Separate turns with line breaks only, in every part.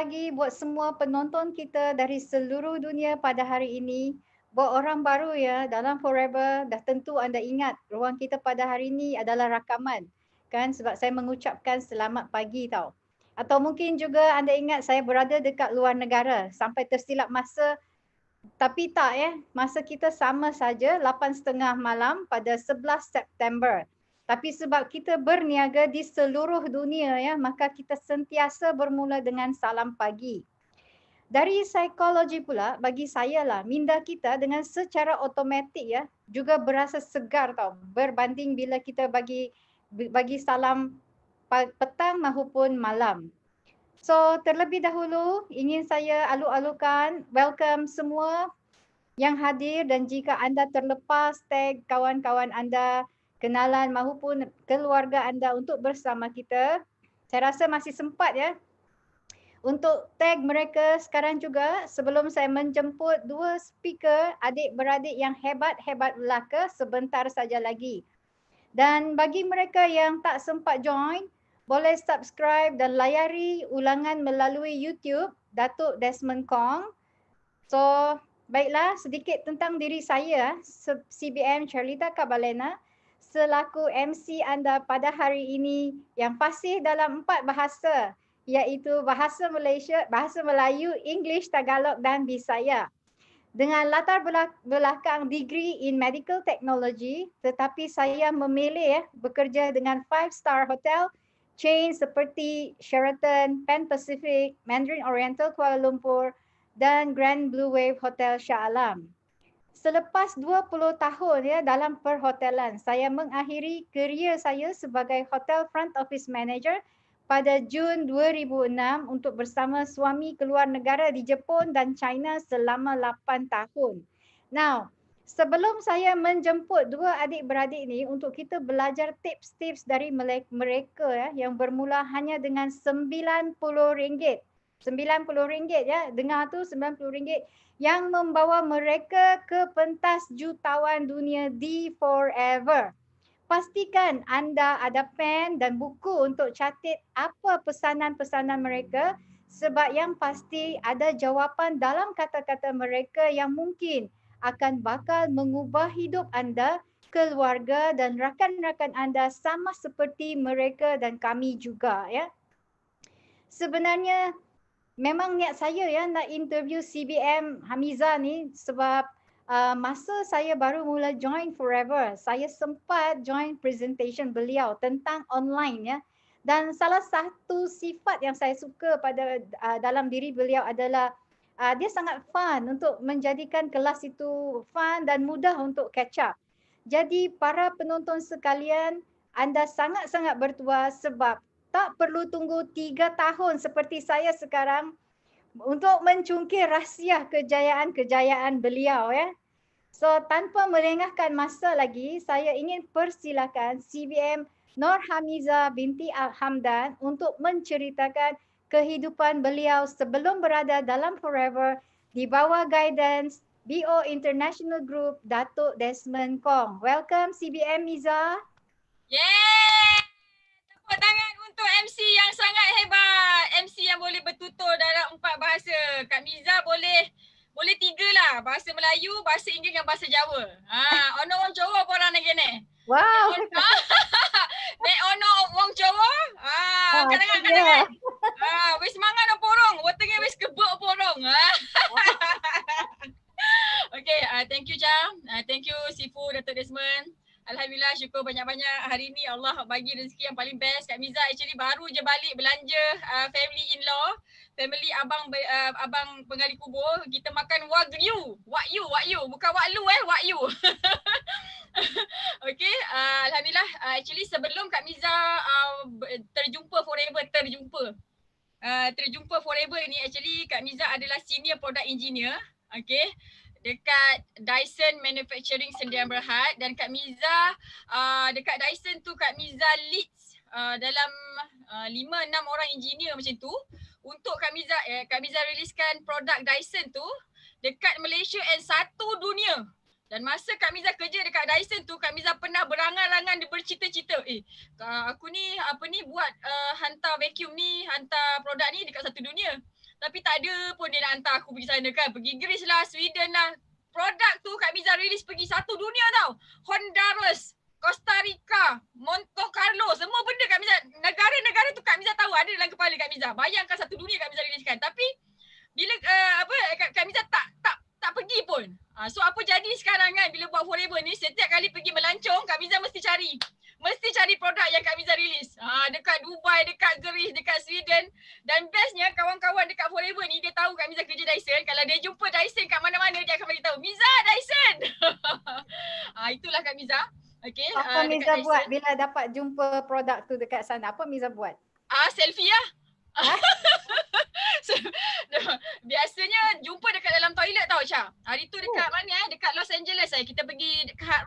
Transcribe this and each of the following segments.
pagi buat semua penonton kita dari seluruh dunia pada hari ini. Buat orang baru ya, dalam Forever dah tentu anda ingat ruang kita pada hari ini adalah rakaman. Kan sebab saya mengucapkan selamat pagi tau. Atau mungkin juga anda ingat saya berada dekat luar negara sampai tersilap masa, tapi tak ya, masa kita sama saja 8.30 malam pada 11 September. Tapi sebab kita berniaga di seluruh dunia ya, maka kita sentiasa bermula dengan salam pagi. Dari psikologi pula, bagi saya lah, minda kita dengan secara automatik ya, juga berasa segar tau, berbanding bila kita bagi salam petang maupun malam. So, terlebih dahulu ingin saya alu-alukan welcome semua yang hadir, dan jika anda terlepas tag kawan-kawan anda, kenalan maupun keluarga anda untuk bersama kita, saya rasa masih sempat ya untuk tag mereka sekarang juga sebelum saya menjemput dua speaker adik-beradik yang hebat-hebat belaka sebentar saja lagi. Dan bagi mereka yang tak sempat join, boleh subscribe dan layari ulangan melalui YouTube Datuk Desmond Kong. So, baiklah, sedikit tentang diri saya, CBM Charlita Kabalena, selaku MC anda pada hari ini yang fasih dalam 4 bahasa, iaitu bahasa Malaysia, bahasa Melayu, English, Tagalog dan Bisaya. Dengan latar belakang degree in medical technology, tetapi saya memilih bekerja dengan 5-star hotel chain seperti Sheraton, Pan Pacific, Mandarin Oriental Kuala Lumpur dan Grand Blue Wave Hotel Shah Alam. Selepas 20 tahun ya dalam perhotelan, saya mengakhiri kerjaya saya sebagai Hotel Front Office Manager pada Jun 2006 untuk bersama suami keluar negara di Jepun dan China selama 8 tahun. Now, sebelum saya menjemput dua adik-beradik ini untuk kita belajar tips-tips dari mereka yang bermula hanya dengan RM90. RM90 ya, dengar tu RM90 yang membawa mereka ke pentas jutawan dunia di Forever. Pastikan anda ada pen dan buku untuk catat apa pesanan-pesanan mereka, sebab yang pasti ada jawapan dalam kata-kata mereka yang mungkin akan bakal mengubah hidup anda, keluarga dan rakan-rakan anda sama seperti mereka dan kami juga ya. Sebenarnya memang niat saya ya nak interview CBM Hamiza ni sebab masa saya baru mula join Forever, saya sempat join presentation beliau tentang online ya. Dan salah satu sifat yang saya suka pada dalam diri beliau adalah dia sangat fun untuk menjadikan kelas itu fun dan mudah untuk catch up. Jadi para penonton sekalian, anda sangat-sangat bertuah sebab tak perlu tunggu 3 tahun seperti saya sekarang untuk mencungkir rahsia kejayaan-kejayaan beliau ya. So tanpa melengahkan masa lagi, saya ingin persilakan CBM Nur Hamiza binti Al-Hamdan untuk menceritakan kehidupan beliau sebelum berada dalam Forever di bawah guidance BO International Group Datuk Desmond Kong. Welcome CBM Miza.
Yeay! Tepuk tangan untuk MC yang sangat hebat. MC yang boleh bertutur dalam 4 bahasa. Kak Miza boleh 3 lah. Bahasa Melayu, bahasa Inggeris dan bahasa Jawa. Ono wong Jawa apa orang negara ni?
Wow.
Nek ono wong Jawa, angkat tangan. Wis mangan apa orang? Wetenge wis kebuk apa orang? Okay, thank you Jam. Thank you Sifu Datuk Desmond. Alhamdulillah, syukur banyak-banyak hari ni Allah bagi rezeki yang paling best. Kak Miza actually baru je balik belanja family in-law, family abang penggali kubur. Kita makan wagyu, bukan waklu wagyu. Okay, Alhamdulillah, actually sebelum Kak Miza terjumpa Forever ni, actually Kak Miza adalah senior product engineer, okay, dekat Dyson Manufacturing Sdn Bhd, dan Kak Miza dekat Dyson tu Kak Miza leads dalam 5-6 orang engineer macam tu untuk Kak Miza riliskan produk Dyson tu dekat Malaysia and satu dunia. Dan masa Kak Miza kerja dekat Dyson tu, Kak Miza pernah berangan-angan bercita-cita, aku ni buat hantar vacuum ni, hantar produk ni dekat satu dunia. Tapi tak ada pun dia nak hantar aku pergi sana kan. Pergi Greece lah, Sweden lah. Produk tu Kak Miza release pergi satu dunia tau. Honduras, Costa Rica, Monte Carlo, semua benda Kak Miza, negara-negara tu Kak Miza tahu ada dalam kepala Kak Miza. Bayangkan satu dunia Kak Miza releasekan. Tapi bila Kak Miza tak pergi pun. So apa jadi sekarang kan bila buat Forever ni, setiap kali pergi melancong Kak Miza mesti cari produk yang Kak Miza release. Dekat Dubai, dekat Greece, dekat Sweden. Dan bestnya kawan-kawan dekat Forever ni dia tahu Kak Miza kerja Dyson. Kalau dia jumpa Dyson kat mana-mana dia akan beritahu, Miza Dyson. Itulah Kak Miza. Okay,
apa Miza buat bila dapat jumpa produk tu dekat sana? Apa Miza buat?
Selfie lah. Biasanya jumpa dekat dalam toilet tau Syah. Hari tu dekat mana dekat Los Angeles kita pergi dekat Hard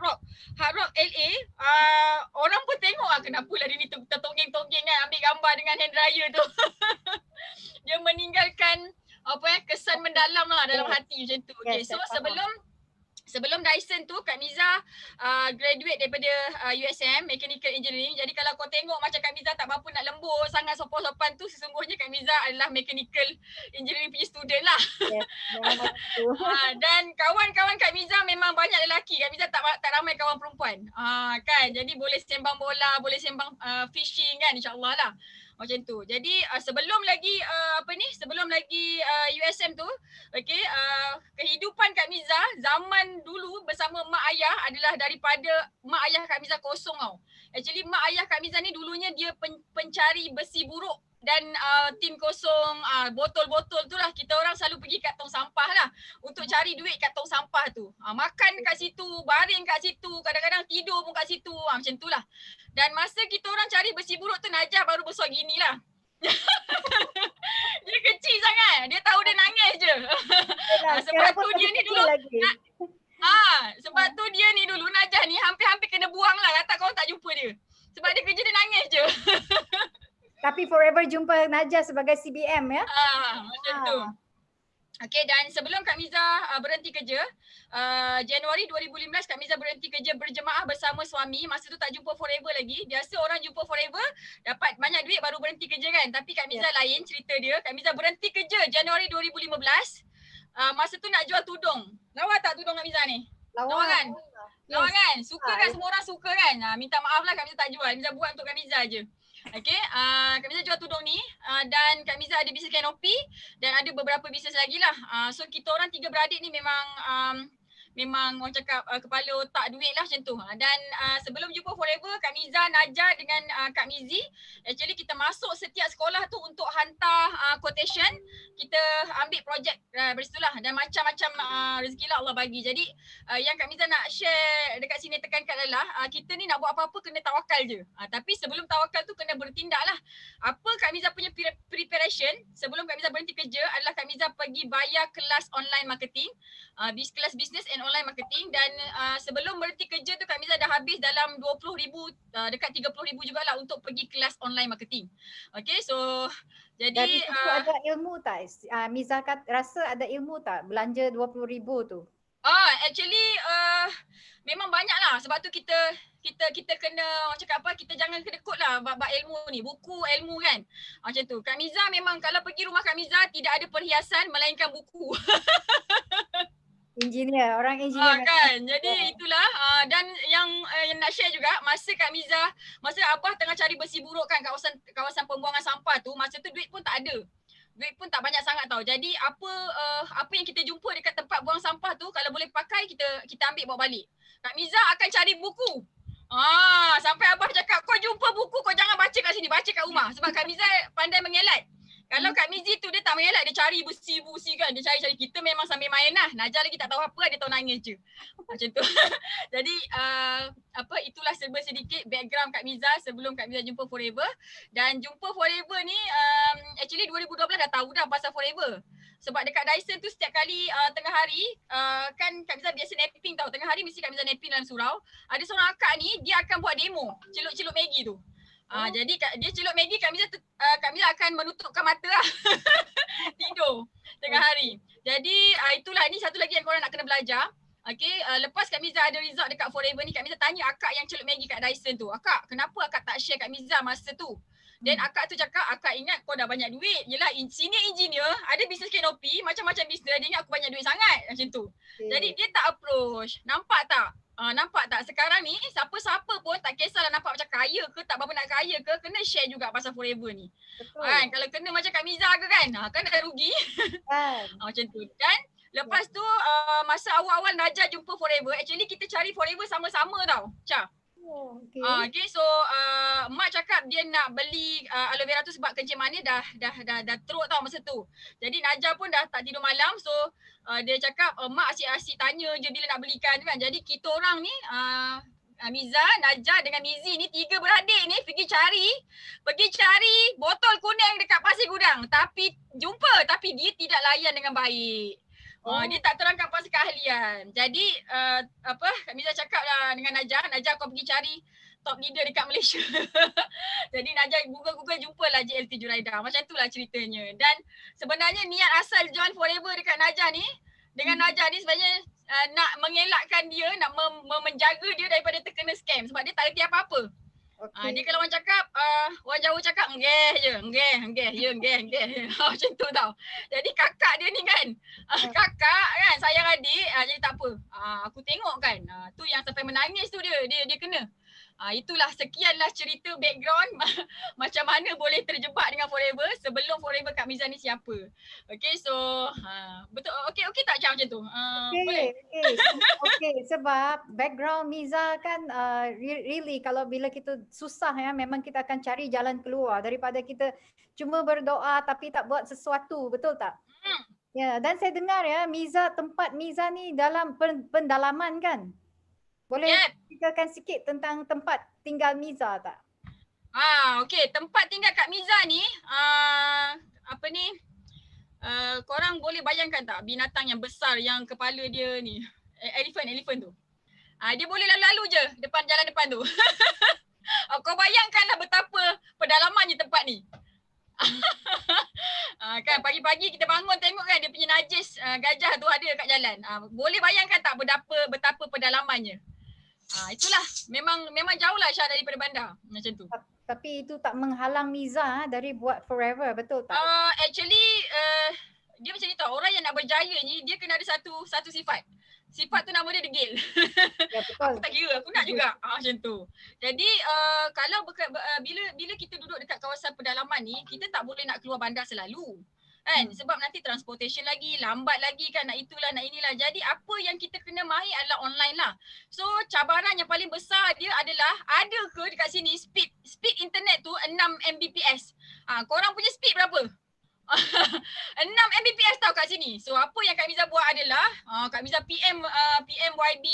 Rock LA. Orang pun tengok kenapa lah dia ni tertonggeng-tonggeng kan ambil gambar dengan hand dryer tu. Dia meninggalkan kesan mendalam lah dalam hati macam tu. Okay, so sebelum Dyson tu Kak Miza graduate daripada USM Mechanical Engineering. Jadi kalau kau tengok macam Kak Miza tak berapa nak lembut sangat sopan-sopan tu, sesungguhnya Kak Miza adalah Mechanical Engineering punya student lah. Dan kawan-kawan Kak Miza memang banyak lelaki. Kak Miza tak ramai kawan perempuan. Kan, jadi boleh sembang bola, boleh sembang fishing kan, insyaAllah lah. Macam tu. Jadi sebelum lagi USM tu, kehidupan Kak Miza zaman dulu bersama mak ayah adalah daripada mak ayah Kak Miza kosong tau. Actually mak ayah Kak Miza ni dulunya dia pencari besi buruk dan tin kosong, botol-botol tu lah. Kita orang selalu pergi kat tong sampah lah untuk cari duit kat tong sampah tu. Makan kat situ, baring kat situ, kadang-kadang tidur pun kat situ, macam tu lah. Dan masa kita orang cari besi buruk tu, Najah baru besar gini lah. Dia kecil sangat, dia tahu dia nangis je. Sebab tu dia ni dulu sebab tu dia ni dulu Najah ni hampir-hampir kena buang lah, kata kau tak jumpa dia. Sebab dia kerja dia nangis je.
Tapi Forever jumpa Najah sebagai CBM ya?
Macam tu. Okay, dan sebelum Kak Miza berhenti kerja, Januari 2015 Kak Miza berhenti kerja berjemaah bersama suami. Masa tu tak jumpa Forever lagi. Biasa orang jumpa Forever dapat banyak duit baru berhenti kerja kan. Tapi Kak Miza lain cerita dia. Kak Miza berhenti kerja Januari 2015. Masa tu nak jual tudung. Lawa tak tudung Kak Miza ni? Lawa kan? Lawa kan? Suka kan? Semua orang suka kan? Minta maaf lah Kak Miza tak jual. Kak Miza buat untuk Kak Miza je. Okay, Kak Miza jual tudung ni dan Kak Miza ada bisnes kanopi dan ada beberapa bisnes lagi lah. So kita orang tiga beradik ni memang orang cakap kepala otak duit lah macam tu. Dan sebelum jumpa Forever, Kak Miza, Najah dengan Kak Mizi, actually kita masuk setiap sekolah tu untuk hantar quotation. Kita ambil projek dari situlah dan macam-macam rezeki lah Allah bagi. Jadi yang Kak Miza nak share dekat sini tekankan adalah kita ni nak buat apa-apa kena tawakal je. Tapi sebelum tawakal tu kena bertindak lah. Apa Kak Miza punya preparation sebelum Kak Miza berhenti kerja adalah Kak Miza pergi bayar kelas online marketing, kelas business and online marketing. Dan sebelum berhenti kerja tu Kak Miza dah habis dalam 20,000 dekat 30,000 jugalah untuk pergi kelas online marketing. Okay, so jadi
itu ada ilmu tak? Miza rasa ada ilmu tak belanja 20,000 tu?
Actually memang banyak lah. Sebab tu kita kena orang cakap apa, kita jangan kedekut lah bab ilmu ni, buku ilmu kan. Macam tu. Kak Miza memang kalau pergi rumah Kak Miza tidak ada perhiasan melainkan buku.
Engineer, orang engineer
kan. Jadi itulah dan yang nak share juga masa Kak Miza, masa Abah tengah cari besi buruk kan kawasan pembuangan sampah tu, masa tu duit pun tak ada. Duit pun tak banyak sangat tau. Jadi apa yang kita jumpa dekat tempat buang sampah tu kalau boleh pakai kita ambil bawa balik. Kak Miza akan cari buku. Sampai Abah cakap kau jumpa buku kau jangan baca kat sini, baca kat rumah. Sebab Kak Miza pandai mengelat. Kalau Kak Mizi tu dia tak mengelak, dia cari besi-besi kan, dia cari-cari. Kita memang sambil main lah. Najah lagi tak tahu apa, dia tahu nangis je. Macam tu. Jadi itulah serba sedikit background Kak Miza sebelum Kak Miza jumpa Forever. Dan jumpa Forever ni actually 2012 dah tahu dah pasal Forever. Sebab dekat Dyson tu setiap kali tengah hari kan Kak Miza biasa napping tau. Tengah hari mesti Kak Miza napping dalam surau. Ada seorang akak ni dia akan buat demo celup-celup Maggi tu. Jadi dia celup Maggi, Kak Miza akan menutupkan mata lah. Tidur tengah hari. Jadi itulah, ni satu lagi yang korang nak kena belajar. Okay, lepas Kak Miza ada result dekat Forever ni, Kak Miza tanya akak yang celup Maggi kat Dyson tu, akak kenapa akak tak share Kak Miza masa tu? Then akak tu cakap, akak ingat kau dah banyak duit. Yelah, senior engineer, ada business canopy, macam-macam business. Dia ingat aku banyak duit sangat macam tu. Jadi dia tak approach. Nampak tak? Nampak tak? Sekarang ni siapa-siapa pun tak kisahlah nampak macam kaya ke, tak berapa nak kaya ke, kena share juga pasal Forever ni. Kan? Kalau kena macam Kak Miza ke kan, kan dah rugi. Macam tu. Dan lepas tu masa awal-awal Najah jumpa Forever, actually kita cari Forever sama-sama tau. Cha. Okay, so mak cakap dia nak beli aloe vera tu sebab kencing manis dah teruk tau masa tu. Jadi Najah pun dah tak tidur malam, so dia cakap mak asyik-asyik tanya je bila nak belikan kan. Jadi kita orang ni Miza, Najah dengan Mizi ni 3 beradik ni pergi cari botol kuning dekat Pasir Gudang. Tapi jumpa, tapi dia tidak layan dengan baik. Dia tak terangkan pasal keahlian. Jadi Kak Miza cakap lah dengan Najah kau pergi cari top leader dekat Malaysia. Jadi Najah Google jumpalah JLT Juraida. Macam itulah ceritanya. Dan sebenarnya niat asal join Forever dekat Najah ni, dengan Najah ni sebenarnya nak mengelakkan dia, nak menjaga dia daripada terkena scam sebab dia tak reti apa-apa. Dia kalau orang cakap, orang Jawa cakap enggeh je, macam tu tau. Jadi kakak dia ni kan, kakak kan sayang adik, jadi tak apa. Aku tengok kan, tu yang sampai menangis tu dia kena. Itulah sekianlah cerita background macam mana boleh terjebak dengan Forever sebelum Forever Kak Miza ni siapa. Okay, so betul, okay tak macam tu? Boleh?
Okay, sebab background Miza kan really kalau bila kita susah ya, memang kita akan cari jalan keluar daripada kita cuma berdoa tapi tak buat sesuatu, betul tak? Ya, dan saya dengar ya tempat Miza ni dalam pendalaman kan? Boleh ceritakan sikit tentang tempat tinggal Miza tak?
Okay, tempat tinggal Kak Miza ni korang boleh bayangkan tak binatang yang besar yang kepala dia ni, elephant tu. Dia boleh lalu-lalu je jalan depan tu. Kau bayangkanlah betapa pedalamannya tempat ni. Kan pagi-pagi kita bangun tengok kan dia punya najis gajah tu ada kat jalan. Boleh bayangkan tak betapa pedalamannya. Itulah memang jauh lah Syah daripada bandar macam tu.
Tapi itu tak menghalang Miza dari buat Forever, betul tak?
Actually dia macam ni tau, orang yang nak berjaya ni dia kena ada satu sifat. Sifat tu nama dia degil. Ya, betul. Aku tak kira, aku nak juga. Macam tu. Jadi kalau bila kita duduk dekat kawasan pedalaman ni, kita tak boleh nak keluar bandar selalu. Kan? Sebab nanti transportation lagi, lambat lagi kan, nak itulah, nak inilah. Jadi apa yang kita kena mahir adalah online lah. So cabaran yang paling besar dia adalah ada ke dekat sini speed internet tu 6 Mbps. Korang punya speed berapa? 6 Mbps tau kat sini. So apa yang Kak Miza buat adalah Kak Miza PM YB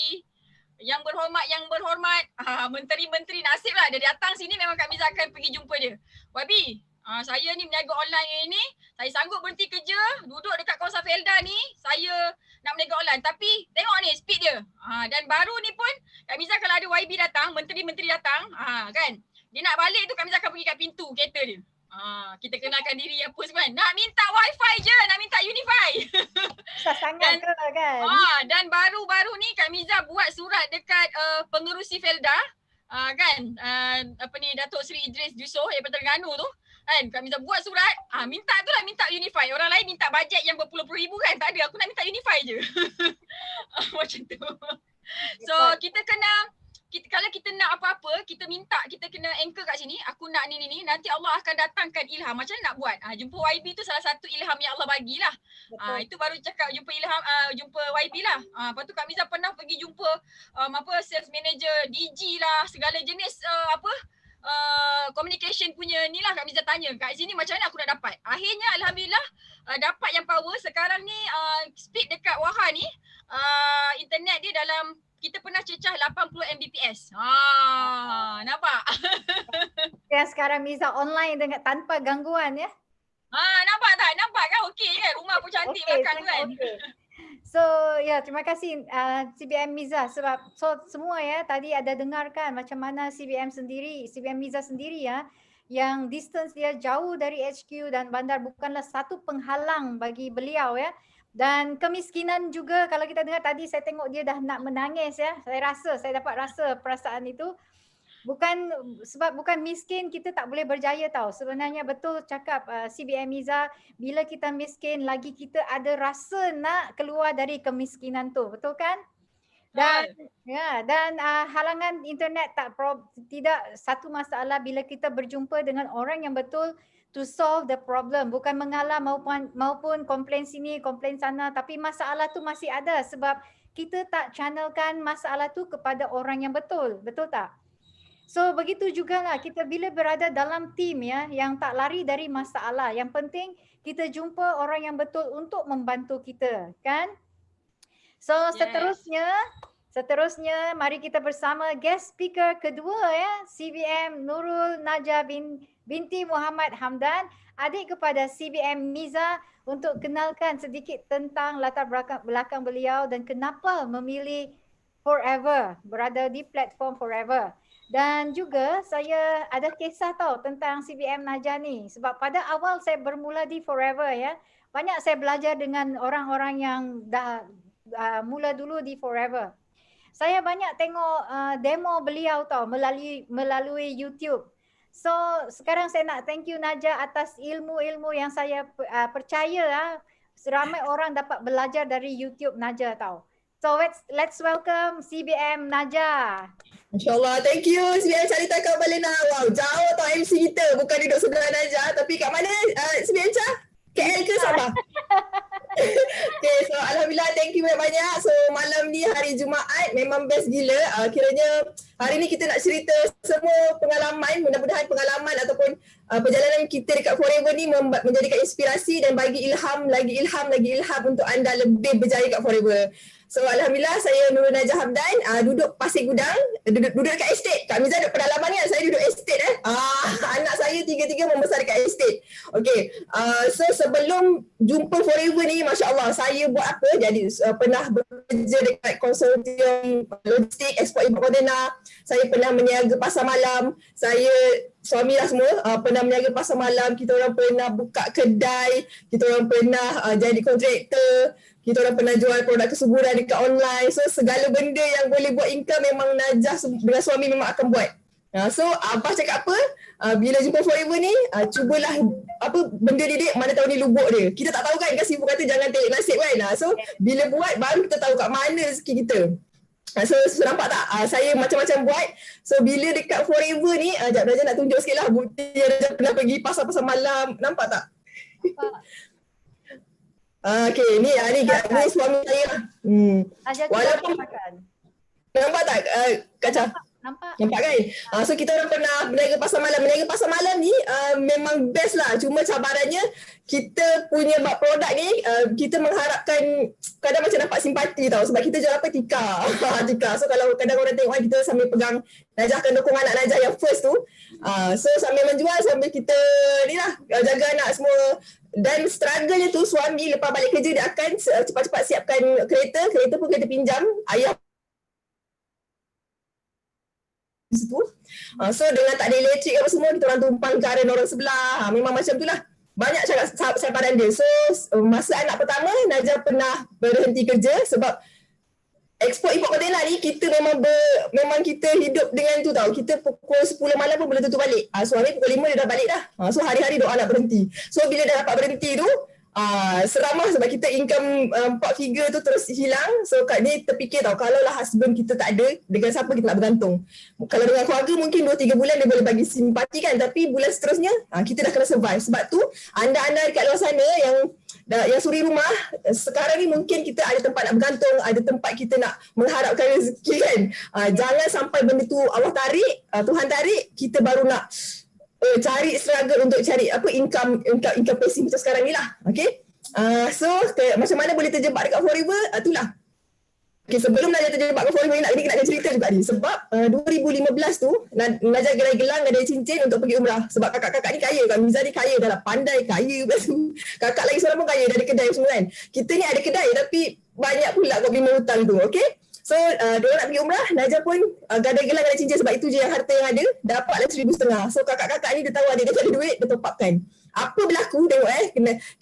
yang berhormat, menteri-menteri nasib lah. Dia datang sini memang Kak Miza akan pergi jumpa dia. YB, saya ni meniaga online ni, saya sanggup berhenti kerja, duduk dekat kawasan Felda ni, saya nak meniaga online. Tapi tengok ni speed dia. Dan baru ni pun Kak Miza kalau ada YB datang, menteri-menteri datang, kan, dia nak balik tu Kak Miza akan pergi kat pintu kereta dia. Kita kenalkan diri apa semua. Nak minta wifi je, nak minta Unify.
Susah sangat ke kan?
Dan baru-baru ni Kak Miza buat surat dekat pengerusi Felda, kan, Datuk Seri Idris Yusof daripada Terengganu tu. Kan, Kak Miza buat surat, minta Unify. Orang lain minta bajet yang berpuluh-puluh ribu kan. Tak ada, aku nak minta Unify je. Macam tu. So kita kena, kalau kita nak apa-apa, kita kena anchor kat sini, aku nak ni, nanti Allah akan datangkan ilham. Macam mana nak buat? Jumpa YB tu salah satu ilham yang Allah bagilah. Itu baru cakap jumpa ilham, jumpa YB lah. Lepas tu Kak Miza pernah pergi jumpa sales manager, DG lah, segala jenis communication punya ni lah. Kak Miza tanya, kat sini macam mana aku nak dapat? Akhirnya Alhamdulillah dapat yang power. Sekarang ni speed dekat Wahha ni, internet dia dalam, kita pernah cecah 80 Mbps. Nampak?
Yang sekarang Miza online dengan tanpa gangguan ya.
Nampak tak? Nampak kan okey kan? Rumah pun cantik belakang kan?
So ya, terima kasih CBM Miza sebab semua ya tadi ada dengarkan macam mana CBM Miza sendiri ya, yang distance dia jauh dari HQ dan bandar bukanlah satu penghalang bagi beliau ya. Dan kemiskinan juga, kalau kita dengar tadi saya tengok dia dah nak menangis ya. Saya dapat rasa perasaan itu. Sebab bukan miskin kita tak boleh berjaya tau. Sebenarnya betul cakap CBM Miza, bila kita miskin lagi kita ada rasa nak keluar dari kemiskinan tu. Betul kan? Dan halangan internet tidak satu masalah bila kita berjumpa dengan orang yang betul to solve the problem, bukan mengalah maupun komplain sini komplain sana, tapi masalah tu masih ada sebab kita tak channelkan masalah tu kepada orang yang betul tak? So begitu jugalah kita bila berada dalam tim ya yang tak lari dari masalah. Yang penting kita jumpa orang yang betul untuk membantu kita, kan? So seterusnya mari kita bersama guest speaker kedua ya, CBM Nurul Najah binti Muhammad Hamdan, adik kepada CBM Miza, untuk kenalkan sedikit tentang latar belakang beliau dan kenapa memilih Forever, berada di platform Forever. Dan juga saya ada kisah tahu tentang CBM Najah ni. Sebab pada awal saya bermula di Forever ya, banyak saya belajar dengan orang-orang yang dah mula dulu di Forever. Saya banyak tengok demo beliau tahu melalui YouTube. So sekarang saya nak thank you Najah atas ilmu-ilmu yang saya percaya ramai orang dapat belajar dari YouTube Najah tahu. So let's welcome CBM Najah.
InsyaAllah, thank you CBM Carita Kak Balena. Wow, jauh tau MC kita, bukan duduk sebelah Najah. Tapi kat mana CBM Chah? KL ke Sabah? Okay, so Alhamdulillah, thank you banyak-banyak. So malam ni hari Jumaat memang best gila. Kiranya hari ni kita nak cerita semua pengalaman, mudah-mudahan pengalaman ataupun perjalanan kita dekat Forever ni menjadikan inspirasi dan bagi ilham untuk anda lebih berjaya kat Forever. So Alhamdulillah, saya Nurul Najah Hamdan, duduk Pasir Gudang, duduk dekat estate. Kak Miza duduk pedalaman kan, saya duduk estate anak saya tiga-tiga membesar dekat estate. Okay, so sebelum jumpa Forever ni, Masya Allah, saya buat apa? Jadi pernah bekerja dekat konsortium logistik, ekspor import kontena. Saya pernah meniaga pasar malam. Saya, suami lah semua, pernah meniaga pasar malam. Kita orang pernah buka kedai. Kita orang pernah jadi kontraktor. Kita orang pernah jual produk kesuburan dekat online. So segala benda yang boleh buat income memang Najah dengan suami memang akan buat. So Abah cakap apa? Bila jumpa Forever ni, cubalah benda ni dek, mana tahu ni lubuk dia. Kita tak tahu kan, ibu kata jangan take nasib kan. So bila buat baru kita tahu kat mana rezeki kita. So nampak tak? Saya macam-macam buat. So bila dekat Forever ni, Najah nak tunjuk sikit lah bukti yang Najah pernah pergi pasar-pasar malam. Nampak tak? Okay, ni suami saya. Walaupun nampak tak Kaca?
Nampak
kan? So kita orang pernah berniaga pasar malam. Berniaga pasar malam ni memang best lah. Cuma cabarannya kita punya produk ni kita mengharapkan kadang macam dapat simpati tau. Sebab kita jual apa? Tika. So kalau kadang orang tengok kita sambil pegang Najah akan dukung anak Najah yang first tu. So sambil menjual, sambil kita ni lah jaga anak semua. Dan struggle-nya tu, suami lepas balik kerja dia akan cepat-cepat siapkan kereta pun kereta pinjam ayah situ. So dengan tak ada elektrik apa semua, kita orang tumpang garan orang sebelah. Memang macam tu lah. Banyak cakap sabaran dia. So masa anak pertama, Najah pernah berhenti kerja sebab ekspor import kontena ni kita memang kita hidup dengan tu tau. Kita pukul 10 malam pun boleh tutup balik. Suami pukul 5 dia dah balik dah. So hari-hari doa nak berhenti. So bila dah dapat berhenti tu, seramah sebab kita income 4 figure tu terus hilang. So kat ni terfikir tau, kalau lah husband kita tak ada, dengan siapa kita nak bergantung. Kalau dengan keluarga mungkin 2-3 bulan dia boleh bagi simpati kan, tapi bulan seterusnya kita dah kena survive. Sebab tu anda-anda dekat luar sana yang suri rumah, sekarang ni mungkin kita ada tempat nak bergantung, ada tempat kita nak mengharapkan rezeki kan. Jangan sampai benda tu Allah tarik, Tuhan tarik, kita baru nak cari struggle untuk cari income passive macam sekarang ni lah. Okay. So macam mana boleh terjebak dekat Forever, itulah. Okay, sebelum Najah terjebak kat Forever ni nak cerita juga ni. Sebab 2015 tu Najah gelang-gelang ada cincin untuk pergi umrah. Sebab kakak-kakak ni kaya kan. Miza ni kaya dah lah, pandai kaya. Kakak lagi seorang pun kaya, dah ada kedai semua kan. Kita ni ada kedai tapi banyak pula kau bimbang hutang tu. Okay. So diorang nak pergi umrah, Najah pun gada gelang gada cincin sebab itu je yang harta yang ada, dapatlah 1,500. So kakak-kakak ni dia tahu adik dia tak ada duit, dia top upkan. Apa berlaku tengok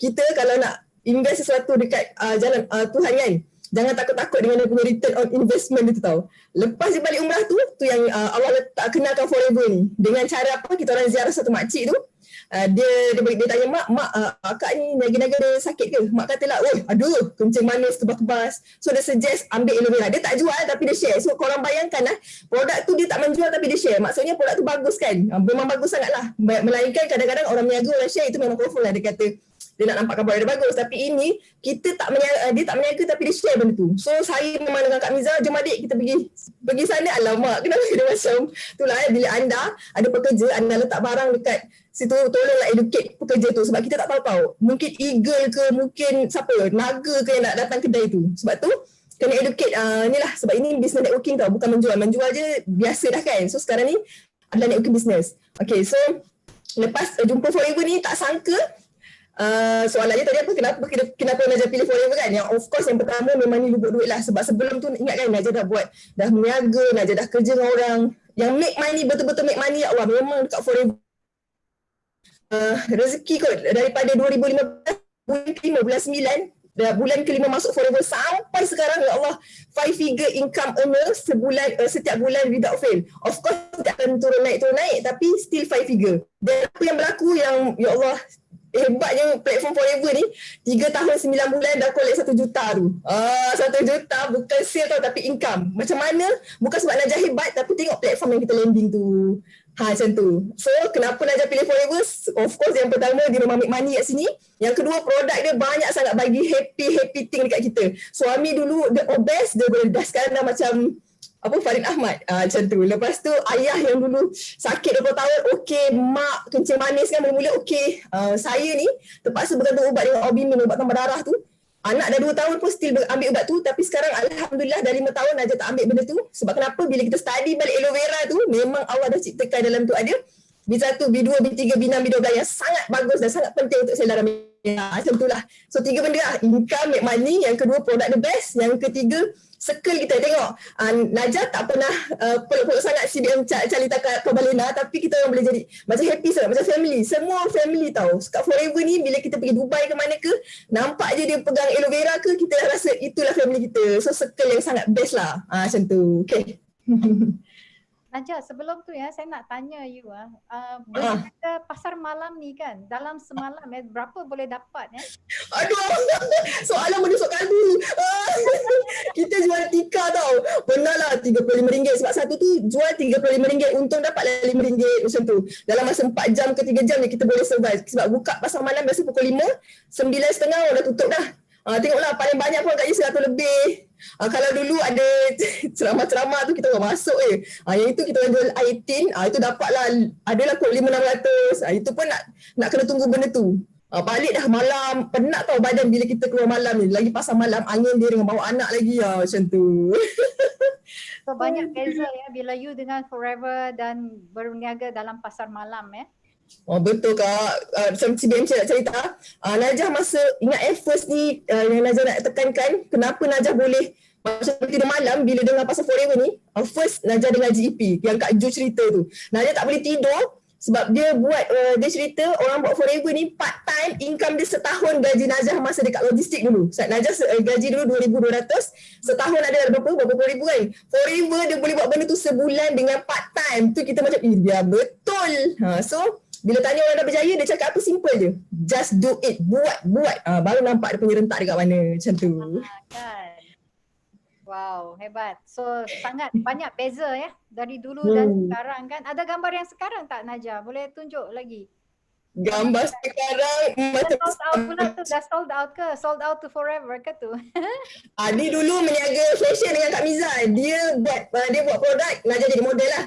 kita kalau nak invest sesuatu dekat jalan Tuhan kan. Jangan takut-takut dengan dia punya return on investment itu tau. Lepas dia balik umrah tu yang Allah letak kenalkan forever ni. Dengan cara apa, kita orang ziarah satu makcik tu, dia tanya mak akak ni niaga-niaga dia sakit ke? Mak kata lah, aduh kencing manis tebas-tebas. So dia suggest ambil aloe vera. Dia tak jual tapi dia share. So korang bayangkan lah, produk tu dia tak menjual tapi dia share. Maksudnya produk tu bagus kan? Memang bagus sangat lah. Melainkan kadang-kadang orang niaga, orang share, itu memang confirm lah. Dia kata dia nak nampakkan produk dia bagus. Tapi ini kita dia tak meniaga tapi dia share benda tu. So saya memang dengan Kak Miza, jom adik kita pergi sana. Alamak, kenapa dia macam itulah bila anda ada pekerja, anda letak barang dekat situ, tolonglah educate pekerja tu sebab kita tak tahu. Mungkin eagle ke, mungkin siapa, naga ke yang nak datang kedai tu. Sebab tu kena educate ni lah, sebab ini business networking tau, bukan menjual je biasa dah kan. So sekarang ni adalah networking business. Okay, so lepas jumpa Forever ni tak sangka soalannya tadi apa, kenapa Najah pilih Forever kan? Yang of course yang pertama memang ni lubuk duit lah, sebab sebelum tu ingat kan Najah dah meniaga, Najah dah kerja dengan orang yang make money, betul-betul make money. Ya Allah, memang dekat Forever rezeki kot daripada 2015 bulan ke-5 bulan 9 bulan ke-5 masuk Forever sampai sekarang. Ya Allah, 5 figure income earner sebulan, setiap bulan without fail. Of course tak akan turun naik tapi still 5 figure. Dan apa yang berlaku yang ya Allah hebatnya platform Forever ni, 3 tahun 9 bulan dah collect 1 juta tu. 1 juta bukan sale tau tapi income. Macam mana? Bukan sebab Najah hebat tapi tengok platform yang kita landing tu. Macam tu. So kenapa Najah pilih Forever? Of course yang pertama dia memang make money kat sini. Yang kedua produk dia banyak sangat bagi happy thing dekat kita. Suami dulu dia obese, dia dah sekarang dah macam Farid Ahmad macam tu. Lepas tu ayah yang dulu sakit 20 tahun, okey, mak kencing manis kan mula-mula okey. Saya ni terpaksa bergantung ubat dengan Obimin, ubat tambah darah tu. Anak dah 2 tahun pun still ambil ubat tu, tapi sekarang alhamdulillah dah 5 tahun Najah tak ambil benda tu. Sebab kenapa? Bila kita study balik aloe vera tu, memang Allah dah ciptakan dalam tu ada B1, B2, B3, B6, B12 yang sangat bagus dan sangat penting untuk sel darah merah. Macam tu lah. So 3 benda lah. Income, make money. Yang kedua, product the best. Yang ketiga, circle kita. Tengok, Najah tak pernah peluk-peluk sangat CBM Calita Kabalena, tapi kita orang boleh jadi macam happy sangat, macam family. Semua family tau. Kat Forever ni, bila kita pergi Dubai ke mana ke, nampak je dia pegang aloe vera ke, kita dah rasa itulah family kita. So circle yang sangat best lah. Macam tu. Okay.
Najah, sebelum tu ya, saya nak tanya you boleh kata pasar malam ni kan, dalam semalam berapa boleh dapat ya?
Aduh, soalan menusuk kalbu. Kita jual tikar tau. Benar lah RM35. Sebab satu tu jual RM35, untung dapatlah RM5 macam tu. Dalam masa 4 jam ke 3 jam ni kita boleh survive. Sebab buka pasar malam biasa pukul 5, 9.30 dah tutup dah. Tengoklah paling banyak pun agaknya 100 lebih. Kalau dulu ada ceramah-ceramah tu kita orang masuk yang itu kita orang jual air tin, itu dapatlah adalah kot 500-600. Itu pun nak kena tunggu benda tu. Balik dah malam, penat tau badan bila kita keluar malam ni. Lagi pasar malam, angin dia dengan bawa anak lagi macam tu.
So banyak beza ya bila you dengan Forever dan berniaga dalam pasar malam ya.
Betul Kak. Macam CBM nak cerita, Najah masa ingat first ni yang Najah nak tekankan, kenapa Najah boleh macam tidur malam bila dengar pasal Forever ni. First Najah dengar GEP yang Kak Ju cerita tu, Najah tak boleh tidur sebab dia buat dia cerita orang buat Forever ni part time, income dia setahun gaji Najah masa dekat logistik dulu. Najah gaji dulu 2,200, setahun ada berapa puluh ribu kan. Forever dia boleh buat benda tu sebulan dengan part time tu, kita macam dia betul. So bila tanya orang dah berjaya, dia cakap apa, simple je. Just do it. Buat. Baru nampak dia punya rentak dekat mana. Macam tu.
Kan. Wow, hebat. So sangat banyak beza ya. Dari dulu dan sekarang kan. Ada gambar yang sekarang tak Najah? Boleh tunjuk lagi?
Gambar sekarang
macam sold out pula tu. Dah sold out ke? Sold out to Forever ke tu?
Dia dulu meniaga fashion dengan Kak Miza. Dia buat produk, Najah jadi model lah.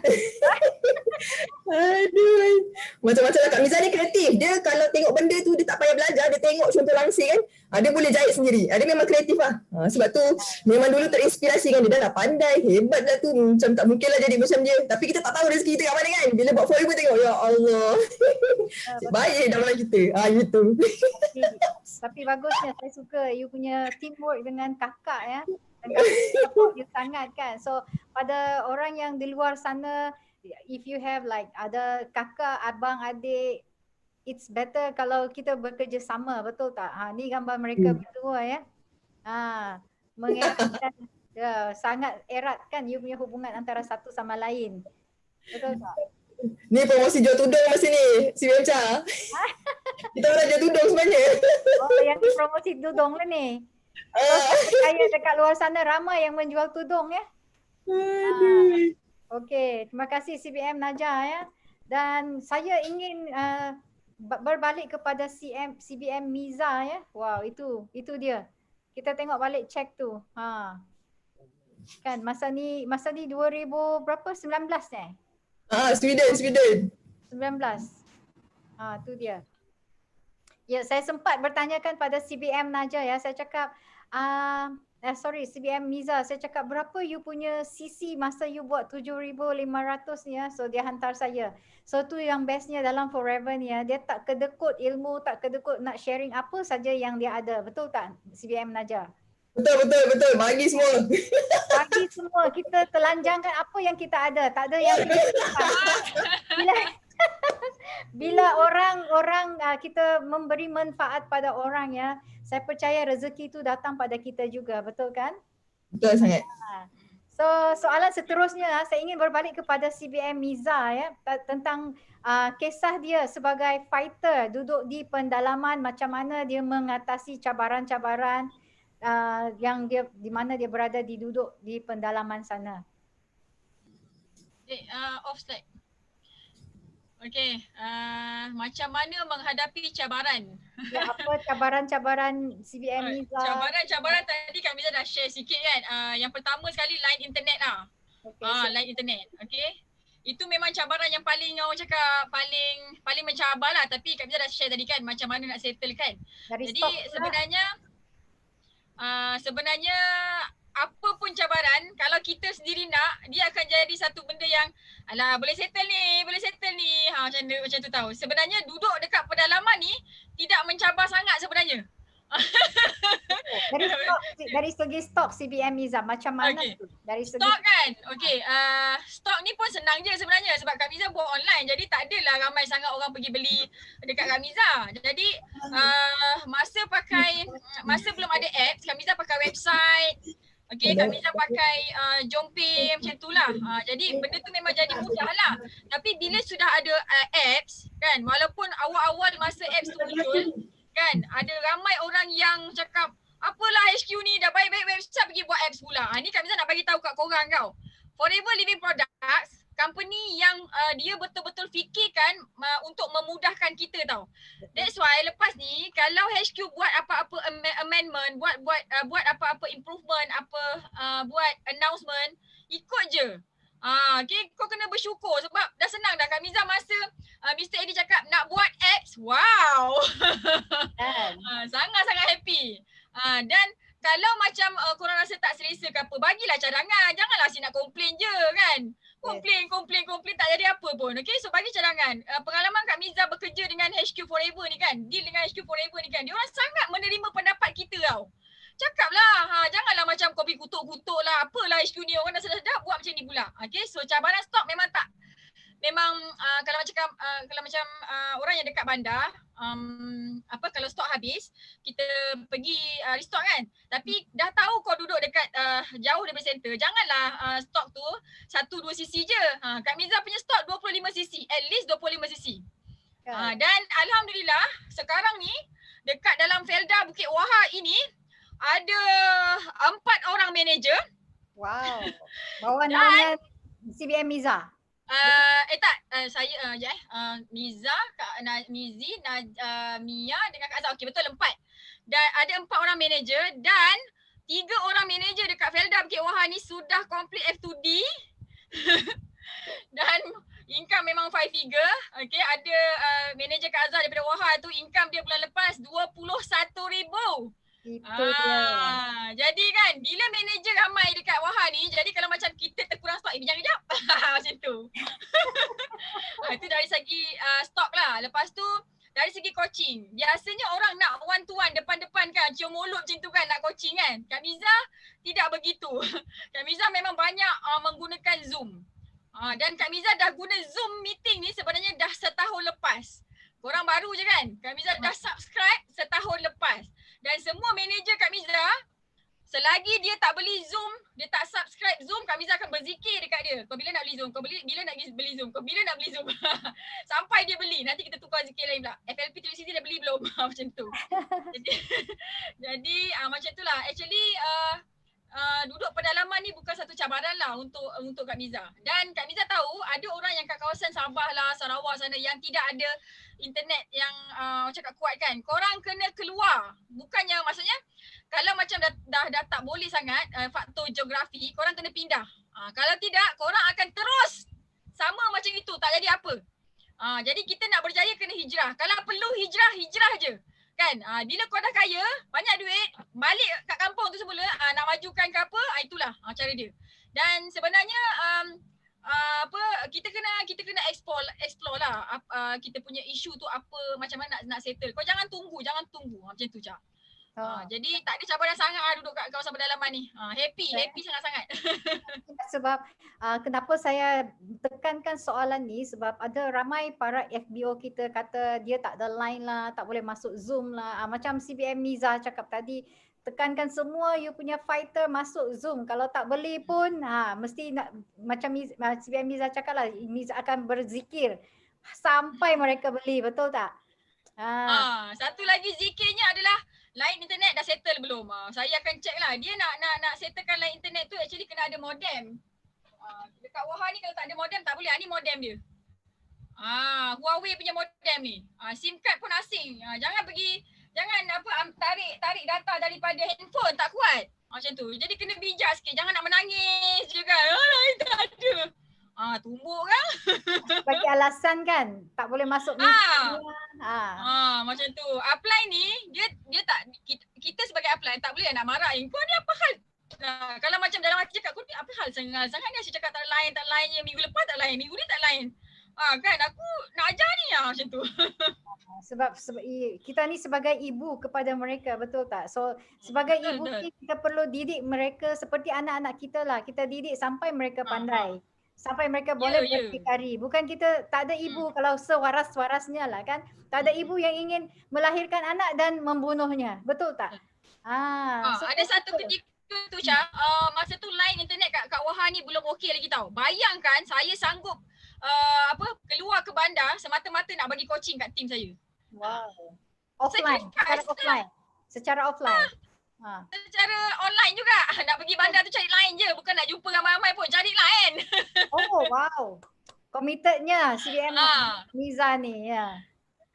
Aduh. Macam-macam lah. Kak Miza ni kreatif. Dia kalau tengok benda tu, dia tak payah belajar. Dia tengok contoh langsir kan. Dia boleh jahit sendiri. Dia memang kreatif lah. Sebab tu memang dulu terinspirasi kan. Dia dah pandai. Hebat lah tu. Macam tak mungkin lah jadi macam dia. Tapi kita tak tahu rezeki kita kat mana kan. Bila buat Forever tengok, ya Allah. Baik dalam kita. Gitu.
Tapi bagusnya, saya suka you punya teamwork dengan kakak ya. Dan kakak support you sangat kan. So pada orang yang di luar sana, if you have like ada kakak, abang, adik, it's better kalau kita bekerja sama, betul tak? Ni gambar mereka berdua ya. mengeratkan sangat erat kan you punya hubungan antara satu sama lain. Betul tak?
Ni promosi jual tudung masa ni, si Bianca. Kita orang jual tudung sebenarnya.
Oh, yang ni promosi tudung lah ni. So, saya percaya dekat luar sana ramai yang menjual tudung ya.
Aduh.
Okey, terima kasih CBM Najah ya. Dan saya ingin berbalik kepada CBM Miza ya. Wow, itu dia. Kita tengok balik check tu. Kan masa ni 2000 berapa? 19
Sweden.
19. Tu dia. Ya, saya sempat bertanyakan pada CBM Najah ya. Saya cakap CBM Miza, saya cakap berapa you punya CC masa you buat 7,500 ni ya. So dia hantar saya. So tu yang bestnya dalam Forever ni ya. Dia tak kedekut ilmu, tak kedekut nak sharing apa saja yang dia ada. Betul tak CBM Najah?
Betul. Bagi semua.
Bagi semua. Kita telanjangkan apa yang kita ada. Tak ada yang kita simpan. Bila orang kita memberi manfaat pada orang ya, saya percaya rezeki itu datang pada kita juga, betul kan?
Betul sangat.
So soalan seterusnya saya ingin berbalik kepada CBM Miza ya, tentang kisah dia sebagai fighter duduk di pendalaman, macam mana dia mengatasi cabaran-cabaran yang dia di mana dia berada duduk di pendalaman sana.
Offset. Okey, macam mana menghadapi cabaran?
Ya, apa cabaran-cabaran CBM Miza?
Cabaran tadi Kak Miza dah share sikit kan. Yang pertama sekali line internet lah.
Okay,
line internet. Okey. Itu memang cabaran yang paling orang cakap paling mencabar lah. Tapi Kak Miza dah share tadi kan macam mana nak settle kan. Jadi sebenarnya apa pun cabaran, kalau kita sendiri nak, dia akan jadi satu benda yang alah boleh settle ni. Macam tu tahu. Sebenarnya duduk dekat pedalaman ni tidak mencabar sangat sebenarnya.
Dari segi stok CBM Miza macam mana tu? Dari segi
stok kan? Okey, stok ni pun senang je sebenarnya sebab Kak Miza buat online. Jadi tak adalah ramai sangat orang pergi beli dekat Kak Miza. Jadi masa belum ada apps, Kak Miza pakai website. Okey, Kak Miza pakai Jompay macam tu lah. Jadi benda tu memang jadi mudah lah. Tapi bila sudah ada apps kan, walaupun awal-awal masa apps tu muncul kan, ada ramai orang yang cakap apalah HQ ni dah baik-baik website pergi buat apps pula. Ni Kak Miza nak bagi tahu kat korang kau. Forever Living Products, company yang dia betul-betul fikirkan untuk memudahkan kita tau. That's why lepas ni kalau HQ buat apa-apa amendment, buat apa-apa improvement, buat announcement, ikut je. Okay, kau kena bersyukur sebab dah senang dah. Kak Miza masa Mr. Eddie cakap nak buat apps, wow. Sangat-sangat happy. Dan kalau macam korang rasa tak selesa ke apa, bagilah cadangan. Janganlah asyik nak komplain je kan. Komplain tak jadi apa pun. Okay, so bagi cadangan. Pengalaman Kak Miza bekerja dengan HQ Forever ni kan, deal dengan HQ Forever ni kan, diorang sangat menerima pendapat kita tau. Cakap lah, janganlah macam kopi kutuk-kutuk lah, apalah HQ ni, orang dah sedap buat macam ni pula. Okay, so cabaran stok memang kalau macam orang yang dekat bandar, kalau stok habis, kita pergi restock kan. Tapi dah tahu kau duduk dekat jauh daripada center, janganlah stok tu 1-2 cc je. Kak Miza punya stok 25 cc, at least 25 cc. Dan alhamdulillah sekarang ni dekat dalam Felda Bukit Wahar ini ada 4 orang manager.
Wow. Bawa naungan CBM Miza. Miza, Mizi, Mia dengan Kak Azhar. Okey, betul 4. Dan ada 4 orang manager dan 3 orang manager dekat Felda Bukit Wahar ni sudah complete F2D. Dan income memang 5 figure. Okey, ada manager Kak Azhar daripada Wahar tu income dia bulan lepas 21,000. Itu dia.
Jadi kan bila manager ramai dekat Wahar ni, jadi kalau macam kita terkurang stok, pinjam kejap. Macam tu. Itu dari segi stok lah. Lepas tu dari segi coaching, biasanya orang nak one to one depan-depan kan, cium mulut macam tu kan nak coaching kan. Kak Miza tidak begitu. Kak Miza memang banyak menggunakan Zoom. Dan Kak Miza dah guna Zoom meeting ni sebenarnya dah setahun lepas. Korang baru je kan? Kak Miza dah subscribe setahun lepas. Dan semua manager Kak Miza Selagi dia tak beli Zoom, dia tak subscribe Zoom, Kak Miza akan berzikir dekat dia. Kau bila nak beli Zoom? Kau bila nak beli Zoom? Kau bila nak beli Zoom? Sampai dia beli. Nanti kita tukar zikir lain pula. FLP Television dah beli belum? Macam tu. Jadi macam tu lah. Actually duduk pedalaman ni bukan satu cabaran lah untuk Kak Miza. Dan Kak Miza tahu ada orang yang kat kawasan Sabah lah, Sarawak sana yang tidak ada internet yang cakap kuat kan. Korang kena keluar. Bukannya maksudnya kalau macam dah tak boleh sangat faktor geografi, korang kena pindah. Kalau tidak, korang akan terus sama macam itu, tak jadi apa. Jadi kita nak berjaya kena hijrah. Kalau perlu hijrah je. Kan? Bila kau dah kaya, banyak duit, balik kat kampung tu semula, nak majukan ke apa, itulah cara dia. Dan sebenarnya kita kena explore lah kita punya isu tu apa, macam mana nak settle. Kau jangan tunggu macam tu Cak. Jadi tak ada cabaran sangat duduk kat kawasan pedalaman ni. Happy sangat-sangat.
Sebab kenapa saya tekankan soalan ni, sebab ada ramai para FBO kita kata dia tak ada line lah, tak boleh masuk Zoom lah. Macam CBM Miza cakap tadi, tekankan semua you punya fighter masuk Zoom. Kalau tak beli pun mesti nak, macam CBM Miza cakap lah, Miza akan berzikir sampai mereka beli, betul tak?
Satu lagi zikirnya adalah line internet dah settle belum? Saya akan check lah. Dia nak settlekan line internet tu actually kena ada modem. Dekat Wahar ni kalau tak ada modem tak boleh. Ni modem dia. Huawei punya modem ni. SIM card pun asing. Jangan tarik data daripada handphone, tak kuat. Macam tu. Jadi kena bijak sikit. Jangan nak menangis je kan. Line tak ada. Tumbuk kan?
Bagi alasan kan, tak boleh masuk meeting.
Macam tu. Upline ni, dia tak, kita sebagai upline tak boleh nak marah. Kau ni apa hal? Kalau macam dalam hati cakap, kau ni apa hal sangat ni asyik cakap tak lain je. Minggu lepas tak lain, minggu ni tak lain. Kan aku nak ajar ni macam tu. Sebab
kita ni sebagai ibu kepada mereka, betul tak? So sebagai ibu ni kita perlu didik mereka seperti anak-anak kita lah. Kita didik sampai mereka pandai. Sampai mereka boleh berdikari. Bukan kita tak ada ibu kalau sewaras-warasnya lah kan. Tak ada ibu yang ingin melahirkan anak dan membunuhnya. Betul tak?
So ada satu ketika tu Syah, masa tu line internet kat Wahar ni belum okey lagi tau. Bayangkan saya sanggup keluar ke bandar semata-mata nak bagi coaching kat tim saya.
Wow. Secara offline.
Secara online juga. Nak pergi bandar tu cari line je. Bukan nak jumpa ramai-ramai pun. Cari line.
Oh wow. Committednya CBM Miza ni ya.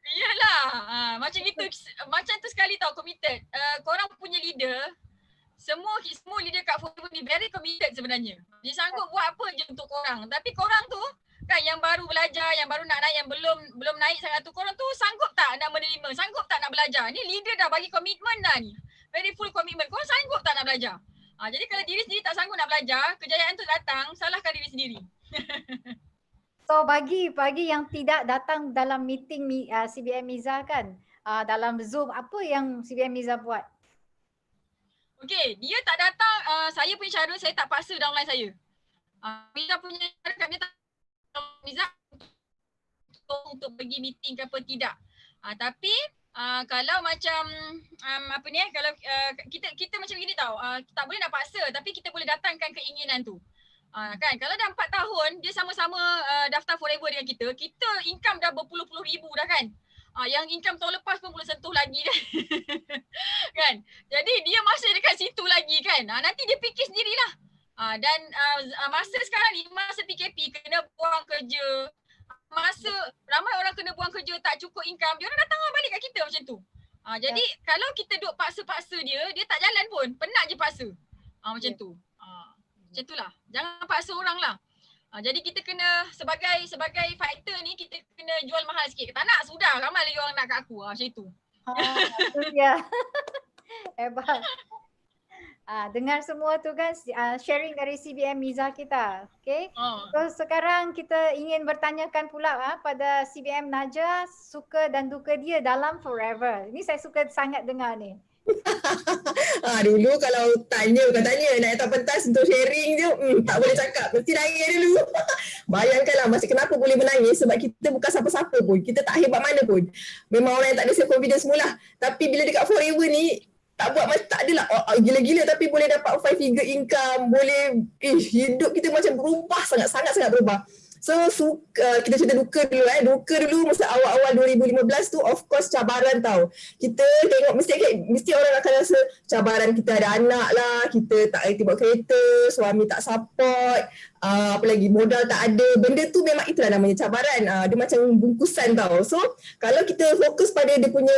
Iyalah. Macam gitu. Macam tu sekali tau committed. Korang punya leader. Semua leader kat Forever ni very committed sebenarnya. Dia sanggup buat apa je untuk korang. Tapi korang tu kan yang baru belajar, yang baru nak naik, yang belum naik sangat tu. Korang tu sanggup tak nak menerima? Sanggup tak nak belajar? Ni leader dah bagi komitmen dah ni. Very full commitment. Kau sanggup tak nak belajar? Jadi kalau diri sendiri tak sanggup nak belajar, kejayaan tu datang, salahkan diri sendiri.
So bagi yang tidak datang dalam meeting CBM Miza kan, dalam Zoom, apa yang CBM Miza buat?
Okay, dia tak datang, saya punya cara, saya tak paksa downline saya. Miza punya cara, kami tak Miza untuk pergi meeting ke apa tidak. Tapi kalau macam kalau kita macam gini tau, tak boleh nak paksa tapi kita boleh datangkan keinginan tu. Kan kalau dah 4 tahun dia sama-sama daftar Forever dengan kita income dah berpuluh-puluh ribu dah kan. Yang income tahun lepas pun boleh sentuh lagi kan. Kan? Jadi dia masih dekat situ lagi kan. Nanti dia fikir sendirilah. Dan masa sekarang ni, masa PKP kena buang kerja. Masa ramai orang kena buang kerja tak cukup income, dia orang datang balik kat kita macam tu. Jadi kalau kita duk paksa-paksa dia tak jalan pun. Penat je paksa. Macam tu. Macam tu lah. Jangan paksa orang lah. Jadi kita kena sebagai fighter ni kita kena jual mahal sikit. Tak nak sudah ramai lagi orang nak kat aku. Macam tu.
Ya. Hebat. Dengar semua tu kan sharing dari CBM Miza kita. Okay. So sekarang kita ingin bertanyakan pula pada CBM Najah suka dan duka dia dalam Forever. Ini saya suka sangat dengar ni.
Dulu kalau bukan tanya nak datang pentas untuk sharing je tak boleh cakap, mesti nangis dulu. Bayangkanlah masa kenapa boleh menangis sebab kita bukan siapa-siapa pun, kita tak hebat mana pun, memang orang yang tak ada self confidence semula. Tapi bila dekat Forever ni tak buat macam tak adalah gila-gila tapi boleh dapat 5 figure income, boleh hidup kita macam berubah sangat berubah. So kita cerita duka dulu duka dulu masa awal-awal 2015 tu of course cabaran tau. Kita tengok mesti orang akan rasa cabaran, kita ada anak lah, kita tak boleh bawa kereta, suami tak support, apa lagi modal tak ada. Benda tu memang itulah namanya cabaran. Dia macam bungkusan tau. So kalau kita fokus pada dia punya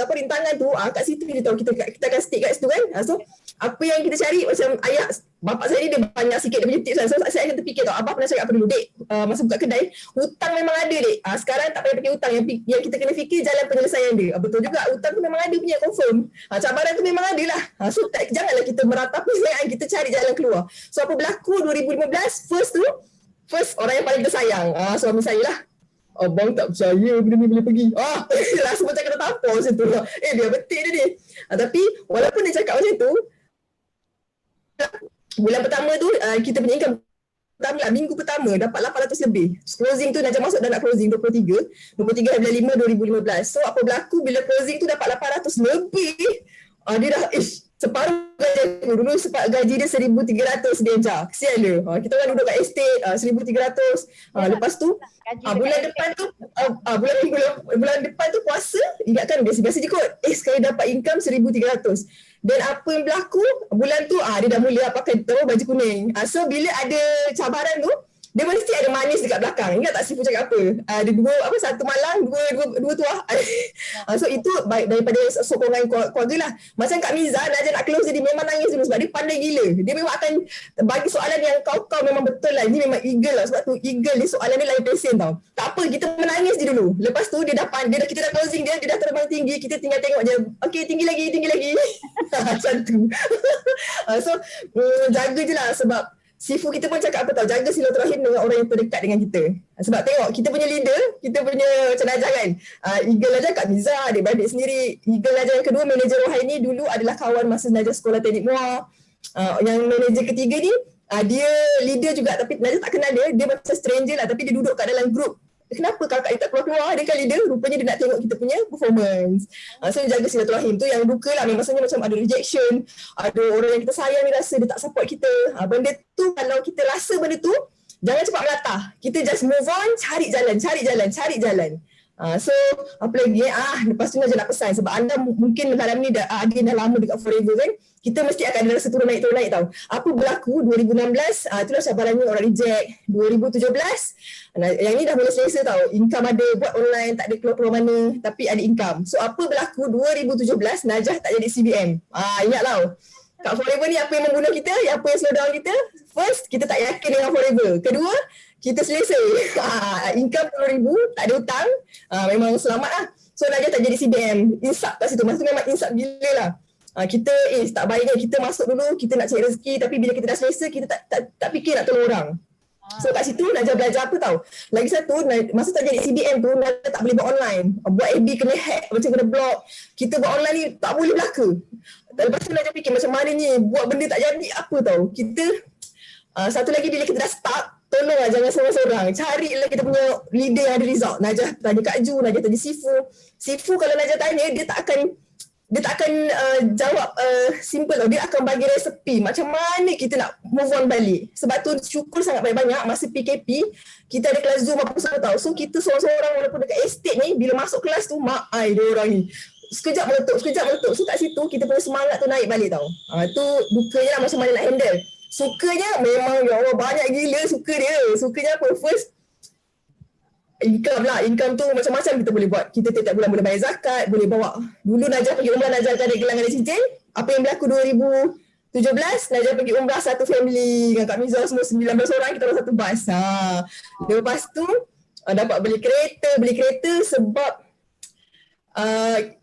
rintangan tu, kat situ kita tahu kita akan stick kat situ kan. So apa yang kita cari, macam ayah bapak saya ni dia banyak sikit dia punya tips kan. So saya akan terfikir tau, abah pernah cakap apa dulu, dek, masa buka kedai, hutang memang ada dek. Sekarang tak payah pakai hutang, yang kita kena fikir jalan penyelesaian dia. Betul juga, hutang tu memang ada punya, confirm. Cabaran tu memang ada lah. So janganlah kita meratapi sangat, kita cari jalan keluar. So apa berlaku 2015, first orang yang paling kita sayang, suami saya lah. Abang tak percaya benda ni boleh pergi. Langsung macam kena tampar macam tu. Biar betul dia ni. Tapi walaupun dia cakap macam tu, bulan pertama tu kita punya income pertama lah, minggu pertama dapat 800 lebih. Closing tu Najah masuk dah nak closing 23 bulan 5 2015. So apa berlaku bila closing tu dapat 800 lebih, dia dah separuh gaji aku. Dulu gaji dia 1,300 dia Encah. Kesian dia. Kita orang duduk kat estate 1,300. Lepas tu bulan depan tu bulan depan tu puasa, ingatkan biasa-biasa je kot. Sekali dapat income 1,300. Dan apa yang berlaku bulan tu dia dah mula pakai baju kuning. So bila ada cabaran tu, dia mesti ada manis dekat belakang. Ingat tak Sifu cakap apa? Ada satu malang, dua tuah. So itu baik daripada sokongan keluarga lah. Macam Kak Miza, Najah nak close dia memang nangis dulu sebab dia pandai gila. Dia memang akan bagi soalan yang kau memang betul lah. Ini memang eagle lah. Sebab tu eagle ni soalan dia lain pesen tau. Tak apa, kita menangis je dulu. Lepas tu kita dah closing dia dah terbang tinggi. Kita tinggal tengok je. Okay, tinggi lagi. Macam tu. So jaga je lah sebab Sifu kita pun cakap apa tau, jaga silaturahim dengan orang yang terdekat dengan kita. Sebab tengok, kita punya leader, kita punya macam Najah kan. Eagle Najah Kak Miza, adik-beradik sendiri. Eagle Najah yang kedua, manager Rohaini dulu adalah kawan masa Najah sekolah teknik Muar. Yang manager ketiga ni, dia leader juga tapi Najah tak kenal dia macam stranger lah tapi dia duduk kat dalam grup. Kenapa kakak ni tak keluar-keluar? Dia kan leader, rupanya dia nak tengok kita punya performance. So jaga silaturahim tu yang duka lah. Maksudnya macam ada rejection, ada orang yang kita sayang ni rasa dia tak support kita. Benda tu kalau kita rasa benda tu, jangan cepat melatah. Kita just move on, cari jalan. So apa lagi lepas tu Najah nak pesan sebab anda mungkin malam ni ada dah lama dekat Forever kan. Kita mesti akan ada rasa turun naik tau. Apa berlaku 2016, itulah cabarannya orang reject. 2017, yang ni dah mula selesa tau. Income ada, buat online, tak ada keluar-keluar mana, tapi ada income. So apa berlaku 2017, Najah tak jadi CBM. Ingat tau. Kat Forever ni apa yang membunuh kita, apa yang slow down kita? First, kita tak yakin dengan Forever. Kedua, kita selesa. Income RM10,000, tak ada hutang. Memang selamat lah. So Najah tak jadi CBM. Insap kat situ. Masa tu memang insap gila lah. Kita tak baiknya kita masuk dulu, kita nak cari rezeki tapi bila kita dah selesa kita tak fikir nak tolong orang. So kat situ Najah belajar apa tau. Lagi satu, masa tak jadi CBM tu Najah tak boleh buat online. Buat FB kena hack, macam kena block. Kita buat online ni tak boleh belaka. Lepas tu Najah fikir macam mana ni, buat benda tak jadi apa tau. Kita satu lagi bila kita dah start, tolonglah jangan seorang-seorang. Carilah kita punya leader yang ada result. Najah tanya Kak Ju, Najah tanya Sifu kalau Najah tanya dia tak akan jawab simple tau. Dia akan bagi resepi macam mana kita nak move on balik. Sebab tu syukur sangat banyak-banyak masa PKP kita ada kelas Zoom apa semua tau. So kita seorang-seorang walaupun dekat estate ni, bila masuk kelas tu dia orang ni sekejap meletup. So kat situ kita punya semangat tu naik balik tau. Tu dukanya lah macam mana nak handle. Sukanya memang ya Allah banyak gila suka dia. Sukanya apa? First income tu macam-macam kita boleh buat. Kita tiap bulan boleh bayar zakat, boleh bawa. Dulu Najah pergi umrah, Najah tak ada gelang, ada cincin. Apa yang berlaku 2017, Najah pergi umrah satu family dengan Kak Miza semua 19 orang, kita orang satu bas. Lepas tu dapat beli kereta sebab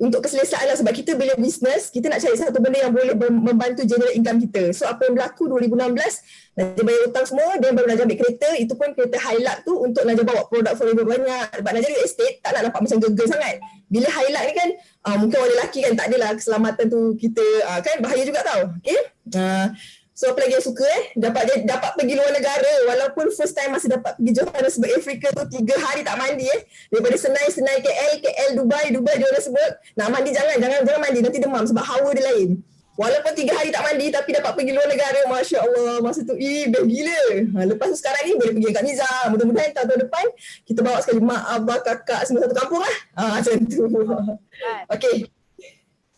untuk keselesaan lah. Sebab kita bila bisnes, kita nak cari satu benda yang boleh membantu generate income kita. So apa yang berlaku 2016, Najah bayar hutang semua, dan baru Najah ambil kereta. Itu pun kereta Hilux tu untuk Najah bawa produk Forever banyak. Sebab Najah real estate tak nak nampak macam gegel sangat. Bila Hilux ni kan mungkin orang lelaki kan tak adalah keselamatan tu, kita kan bahaya juga tau. Okay? So apa lagi yang suka dapat pergi luar negara walaupun first time masa dapat pergi Johannesburg Afrika tu 3 hari tak mandi daripada Senai KL Dubai Johannesburg nak mandi jangan mandi nanti demam sebab hawa dia lain. Walaupun 3 hari tak mandi tapi dapat pergi luar negara, Masya Allah, masa tu best gila. Lepas tu sekarang ni boleh pergi dengan Kak Miza, mudah-mudahan tahun depan kita bawa sekali mak, abah, kakak semua satu kampung lah. Macam tu. Okay.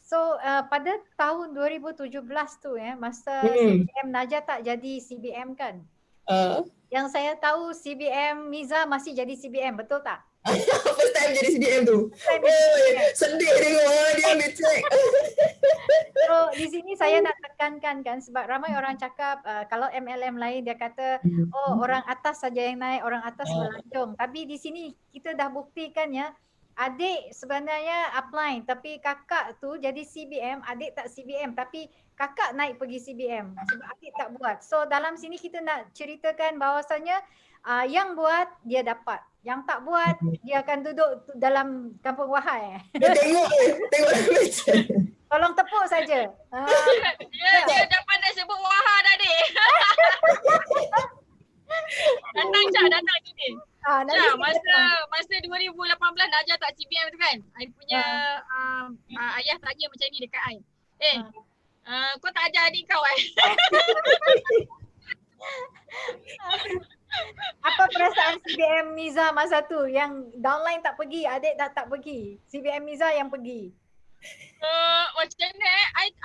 So pada tahun 2017 tu masa CBM Najah tak jadi CBM kan? Yang saya tahu CBM Miza masih jadi CBM, betul tak?
First time jadi CBM tu. Sedih tengok dia ambil check.
So di sini saya nak tekankan kan sebab ramai orang cakap kalau MLM lain dia kata orang atas saja yang naik, orang atas melancong. Tapi di sini kita dah buktikan adik sebenarnya upline tapi kakak tu jadi CBM, adik tak CBM tapi kakak naik pergi CBM sebab adik tak buat. So dalam sini kita nak ceritakan bahawasanya yang buat dia dapat, yang tak buat dia akan duduk dalam kampung wahai.
Tengok macam.
Tolong tepuk saja.
Dia dah pandai sebut wahai dah dek. Datang sini. Masa 2018 Najah tak CBM tu kan. I punya ayah tanya macam ni dekat I. Kau tak ajar adik kau
Apa perasaan CBM Miza masa tu yang downline tak pergi, adik tak pergi. CBM Miza yang pergi.
Macam mana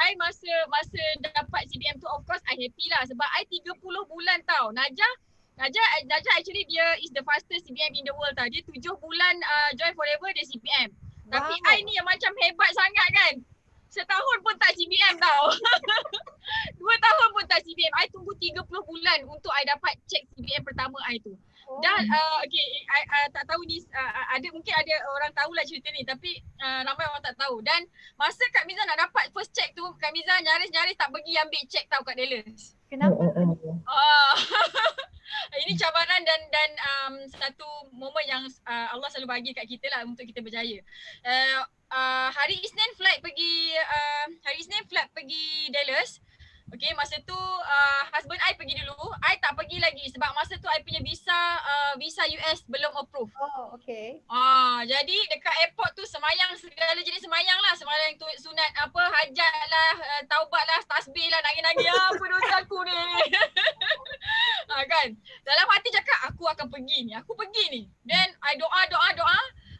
I masa dapat CBM tu of course I happy lah sebab I 30 bulan tau. Najah actually dia is the fastest CBM in the world tau. Dia 7 bulan join forever dia CBM. Tapi I ni yang macam hebat sangat kan. Setahun pun tak CBM tau. 2 tahun pun tak CBM. I tunggu 30 bulan untuk I dapat check CBM pertama I tu. Dan I tak tahu ni mungkin ada orang tahulah cerita ni tapi ramai orang tak tahu. Dan masa Kak Miza nak dapat first check tu, Kak Miza nyaris-nyaris tak pergi ambil check tau kat Dallas.
Kenapa?
Ini cabaran dan satu momen yang Allah selalu bagi kat kita lah untuk kita berjaya. Hari Isnin flight pergi Dallas. Okay, masa tu husband I pergi dulu. I tak pergi lagi sebab masa tu I punya visa US belum approve.
Oh, okay.
Jadi dekat airport tu semayang segala jenis semayang lah. Semayang tu sunat hajat lah, taubat lah, tasbih lah, nangis-nangis apa dosa aku ni. Kan. Dalam hati cakap aku akan pergi ni. Then I doa.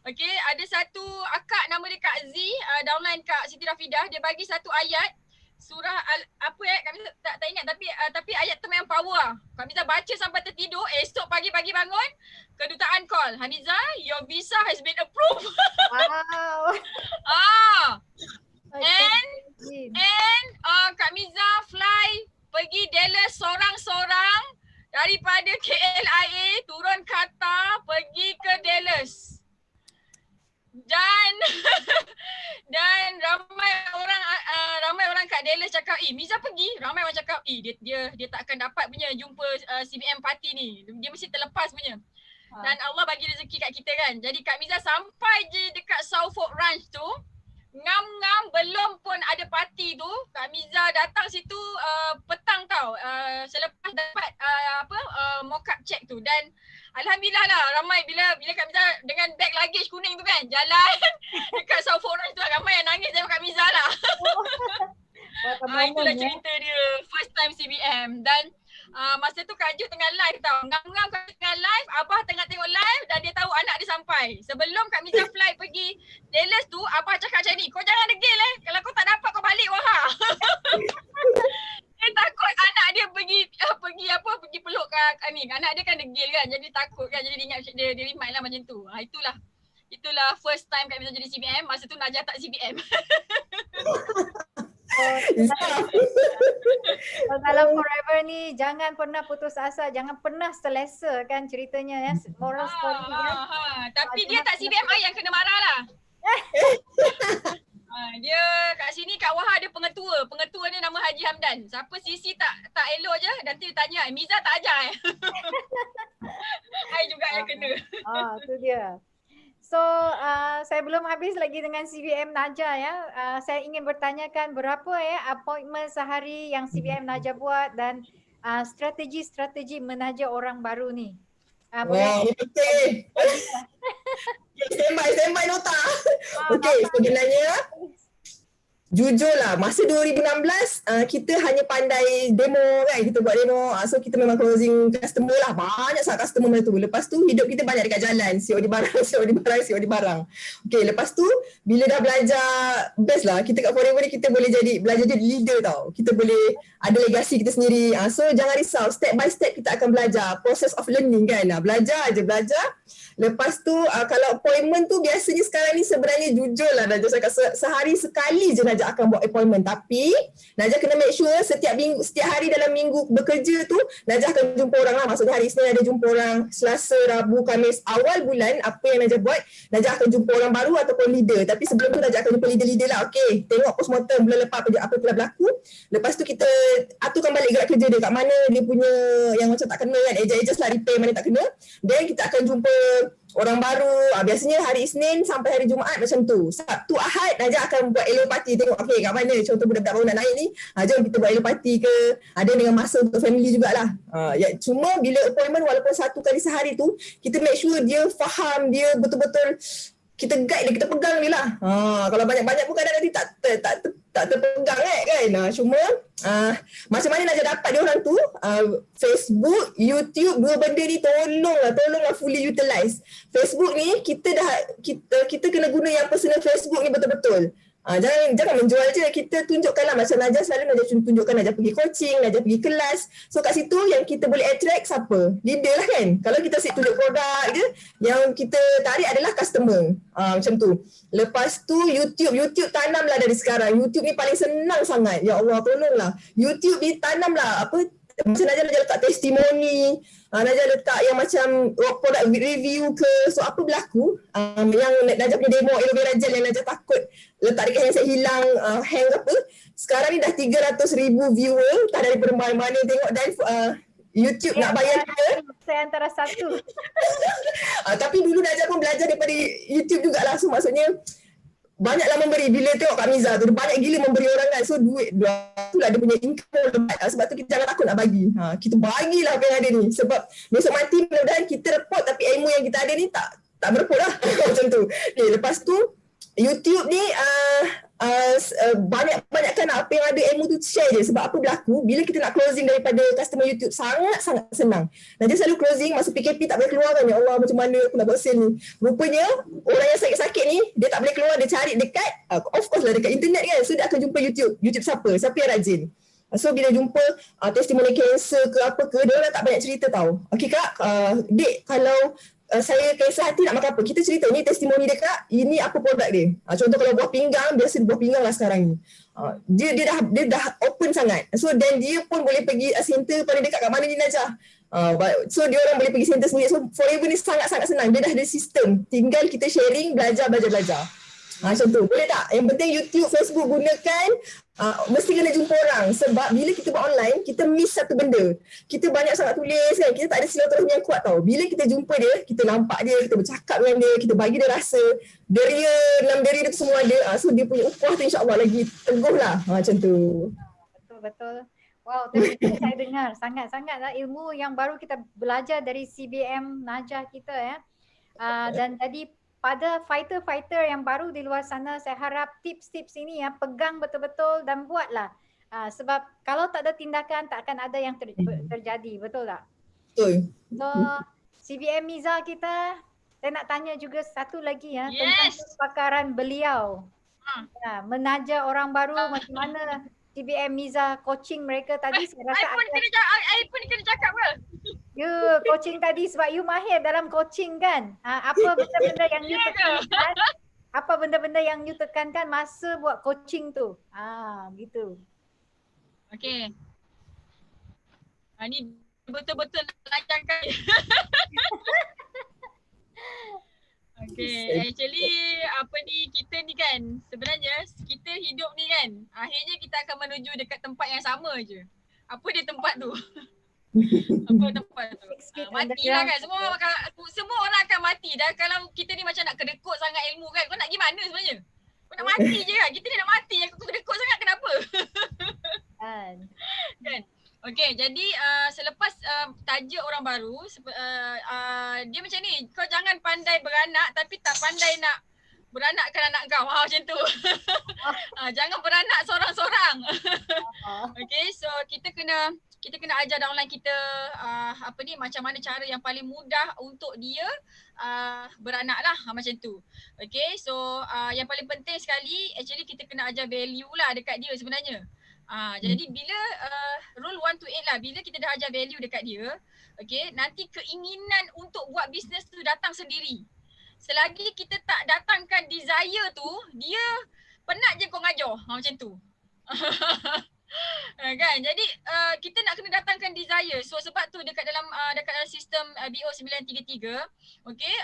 Okay, ada satu akak nama dia Kak Z, downline Kak Siti Rafidah, dia bagi satu ayat surah kami tak ingat tapi ayat tu memang power lah. Kami dah baca sampai tertidur, esok pagi bangun, kedutaan call, Haniza, your visa has been approved.
Wow.
And Kak Miza fly pergi Dallas sorang-sorang daripada KLIA turun Qatar pergi ke Dallas. Dan ramai orang kat Dallas cakap, Miza pergi. Ramai orang cakap, dia tak akan dapat punya jumpa CBM party ni. Dia mesti terlepas punya. Dan Allah bagi rezeki kat kita kan. Jadi Kak Miza sampai je dekat Southfork Ranch tu, ngam-ngam belum pun ada party tu, Kak Miza datang situ petang tau. Selepas dapat mock-up check tu. Dan alhamdulillah lah ramai bila Kak Miza dengan beg luggage kuning tu kan jalan dekat Southfork Ranch tu ramai yang nangis tengok Kak Miza lah. Itulah cerita dia first time CBM. Dan masa tu Kak Ju tengah live tau. Ngam-ngam Kak Ju tengah live, Abah tengah tengok live dan dia tahu anak dia sampai. Sebelum Kak Miza fly pergi Dallas tu, Abah cakap macam ni, kau jangan degil kalau kau tak dapat kau balik Dia takut anak dia pergi peluk kat ni. Anak dia kan degil kan, jadi takut kan, jadi dia ingat dia remind lah macam tu. Itulah first time Kak Miza jadi CBM. Masa tu Najah tak CBM.
Dalam forever ni jangan pernah putus asa, jangan pernah selesa kan ceritanya moral story
Tapi dia tak CBM yang kena marah lah. Dia kat sini kat Wahar ada pengetua. Pengetua ni nama Haji Hamdan. Siapa sisi tak elok je nanti dia tanya, Miza tak ajar I juga yang kena.
Tu dia. So saya belum habis lagi dengan CBM Naja ya. Saya ingin bertanyakan berapa ya appointment sehari yang CBM Naja buat dan strategi-strategi menaja orang baru ni. Boleh
Wah, ni penting.
bagi lah.
Standby nota. Okey,
Nota.
sebenarnya jujurlah masa 2016 kita hanya pandai demo kan, kita buat demo, so kita memang closing customer lah, banyak sangat customer masa tu. Lepas tu hidup kita banyak dekat jalan, COD barang COD barang. Okey, lepas tu bila dah belajar, best lah kita kat Forever ni, kita boleh belajar jadi leader tau, kita boleh ada legasi kita sendiri. So jangan risau, step by step kita akan belajar, process of learning kan, belajar je belajar. Lepas tu kalau appointment tu biasanya sekarang ni sebenarnya jujur lah Najah cakap, sehari sekali je Najah akan buat appointment, tapi Najah kena make sure setiap hari dalam minggu bekerja tu Najah akan jumpa orang lah. Maksudnya hari Isnin ada jumpa orang, Selasa, Rabu, Khamis, awal bulan apa yang Najah buat, Najah akan jumpa orang baru ataupun leader. Tapi sebelum tu Najah akan jumpa leader-leader lah. Okay, tengok postmortem bulan lepas apa telah berlaku. Lepas tu kita aturkan balik gerak kerja dia, kat mana dia punya yang macam tak kena kan, adjust lah, repair mana tak kena. Then kita akan jumpa orang baru. Biasanya hari Isnin sampai hari Jumaat macam tu. Sabtu, Ahad Najah akan buat elok party, tengok okay kat mana contoh budak-budak baru nak naik ni, jom kita buat elok party ke, ada dengan masa untuk family jugalah. Cuma bila appointment walaupun satu kali sehari tu, kita make sure dia faham, dia betul-betul kita guide dia, kita pegang dia lah. Kalau banyak-banyak pun kadang nanti tak terpegang kan. Cuma macam mana Najah dapat dia orang tu, Facebook, YouTube, dua benda ni tolonglah fully utilize. Facebook ni kita kena guna yang personal Facebook ni betul-betul. Jangan menjual je, kita tunjukkanlah macam Najah selalu Najah tunjukkan Najah pergi coaching, Najah pergi kelas. So kat situ yang kita boleh attract siapa? Leader lah kan. Kalau kita asyik tunjuk produk je, yang kita tarik adalah customer. Macam tu. Lepas tu YouTube tanamlah dari sekarang. YouTube ni paling senang sangat. Ya Allah tolonglah. YouTube ni tanamlah macam Najah letak testimoni, Najah letak yang macam product review ke. So apa berlaku, yang Najah punya demo aloe vera gel yang Najah takut letak dekat handset hilang, hang apa, sekarang ni dah 300,000 viewer, tak dari mana-mana tengok. Dan YouTube nak bayar kita.
Saya antara satu.
Tapi dulu Najah pun belajar daripada YouTube jugalah. So maksudnya banyaklah memberi. Bila tengok Kak Miza tu, banyak gila memberi orang kan. So duit tu lah dia punya income lebat. Sebab tu kita jangan takut nak bagi. Kita bagilah apa yang ada ni. Sebab besok mati mudah-mudahan kita report tapi ilmu yang kita ada ni tak bereput lah. Macam tu. Okay, lepas tu YouTube ni banyak-banyakkan apa yang ada ilmu tu share je. Sebab apa berlaku, bila kita nak closing daripada customer YouTube sangat-sangat senang. Najah selalu closing masa PKP tak boleh keluar kan. Ya Allah macam mana aku nak buat sale ni. Rupanya orang yang sakit-sakit ni dia tak boleh keluar, dia cari dekat of course lah dekat internet kan. So dia akan jumpa YouTube siapa yang rajin. So bila jumpa testimoni cancer ke apa ke, dia orang tak banyak cerita tau. Okay Kak, Dek kalau saya kisah hati nak makan apa, kita cerita ni testimoni dia Kak, ini apa produk dia. Contoh kalau buah pinggang, biasa buah pinggang lah sekarang ni. Dia dah open sangat. So then dia pun boleh pergi center paling dekat kat mana ni Najah. So dia orang boleh pergi center sendiri. So Forever ni sangat-sangat senang. Dia dah ada sistem. Tinggal kita sharing, belajar. Macam tu. Boleh tak? Yang penting YouTube, Facebook gunakan. Mesti kena jumpa orang. Sebab bila kita buat online, kita miss satu benda. Kita banyak sangat tulis kan. Kita tak ada silaturahmi yang kuat tau. Bila kita jumpa dia, kita nampak dia, kita bercakap dengan dia, kita bagi dia rasa. Deria, 6 deria dia tu semua ada. So dia punya upah tu insyaAllah lagi teguh lah. Macam tu.
Betul. Wow, tadi saya dengar sangat-sangatlah ilmu yang baru kita belajar dari CBM Najah kita ya. Dan tadi pada fighter-fighter yang baru di luar sana, saya harap tips-tips ini ya pegang betul-betul dan buatlah. Sebab kalau tak ada tindakan tak akan ada yang terjadi, betul tak?
Betul.
So CBM Miza kita, saya nak tanya juga satu lagi ya tentang kepakaran beliau. Menaja orang baru macam mana CBM Miza coaching mereka tadi. Saya rasa
I pun kena cakap ke?
You coaching tadi sebab you mahir dalam coaching kan. Apa benda-benda yang you tekankan? Apa benda-benda yang you tekankan masa buat coaching tu? Gitu.
Okay. Ni betul-betul nak lancarkan. Okay, actually kita ni kan sebenarnya kita hidup ni kan akhirnya kita akan menuju dekat tempat yang sama je. Apa dia tempat tu? Apa tempat tu?
6 feet
Matilah
underground.
kan. Semua orang akan mati. Dan kalau kita ni macam nak kedekut sangat ilmu kan, kau nak pergi mana sebenarnya? Kau nak mati je kan? Kita ni nak mati. Kau kedekut sangat kenapa?
Kan.
Kan? Okay, jadi selepas tajuk orang baru, dia macam ni, kau jangan pandai beranak tapi tak pandai nak beranakkan anak kau. Macam tu. Jangan beranak seorang-seorang. Okay, so kita kena ajar downline kita macam mana cara yang paling mudah untuk dia beranak lah, macam tu. Okay, so yang paling penting sekali actually kita kena ajar value lah dekat dia sebenarnya. Jadi bila rule 1 to 8 lah, bila kita dah ajar value dekat dia, okay, nanti keinginan untuk buat bisnes tu datang sendiri. Selagi kita tak datangkan desire tu, dia penat je kau ngajar. Macam tu. Kan? Jadi kita nak kena datangkan desire. So sebab tu dekat dalam sistem BO 933, okay,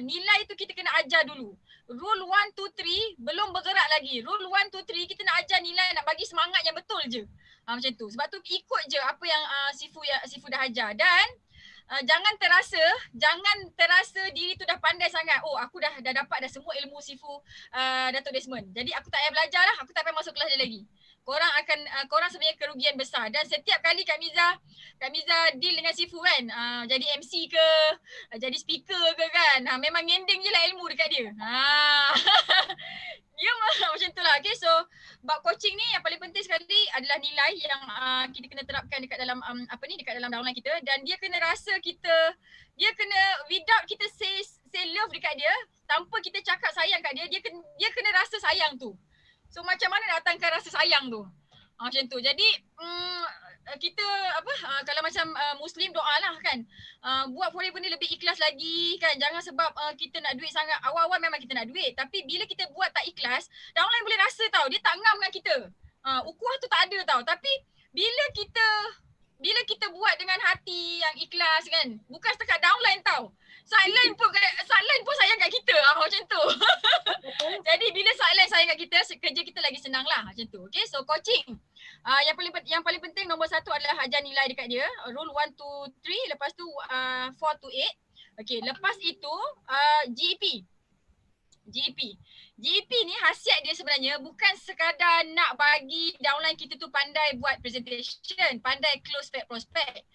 nilai tu kita kena ajar dulu. Rule 1, 2, 3 belum bergerak lagi. Rule 1, 2, 3 kita nak ajar nilai, nak bagi semangat yang betul je. Macam tu. Sebab tu ikut je apa yang Sifu dah ajar. Dan jangan terasa diri tu dah pandai sangat. Oh, aku dah dapat dah semua ilmu Sifu Dato' Desmond. Jadi aku tak payah belajar lah, aku tak payah masuk kelas dia lagi. Korang sebenarnya kerugian besar. Dan setiap kali Kak Miza deal dengan Sifu kan, jadi MC ke, jadi speaker ke kan, memang ngending je lah ilmu dekat dia. Dia macam tu lah. Okay, so bab coaching ni yang paling penting sekali adalah nilai yang kita kena terapkan dekat dalam dekat dalam downline kita. Dan dia kena rasa dia kena, without kita say love dekat dia, tanpa kita cakap sayang kat dia, dia kena rasa sayang tu. So macam mana datangkan rasa sayang tu? Macam tu. Jadi kita kalau macam Muslim doa lah kan. Buat forever ni lebih ikhlas lagi kan. Jangan sebab kita nak duit sangat. Awal-awal memang kita nak duit. Tapi bila kita buat tak ikhlas, downline boleh rasa tau. Dia tak ngam dengan kita. Ukuah tu tak ada tau. Tapi bila kita buat dengan hati yang ikhlas kan. Bukan setakat downline tau. Sideline pun sayang kat kita. Macam tu. Jadi bila sideline sayang kat kita, kerja kita lagi senang lah. Macam tu. Okay, so coaching. Yang paling penting nombor 1 adalah ajar nilai dekat dia. Rule 1 to 3, lepas tu 4 to 8. Okay, lepas itu GEP ni khasiat dia sebenarnya bukan sekadar nak bagi downline kita tu pandai buat presentation, pandai close prospect.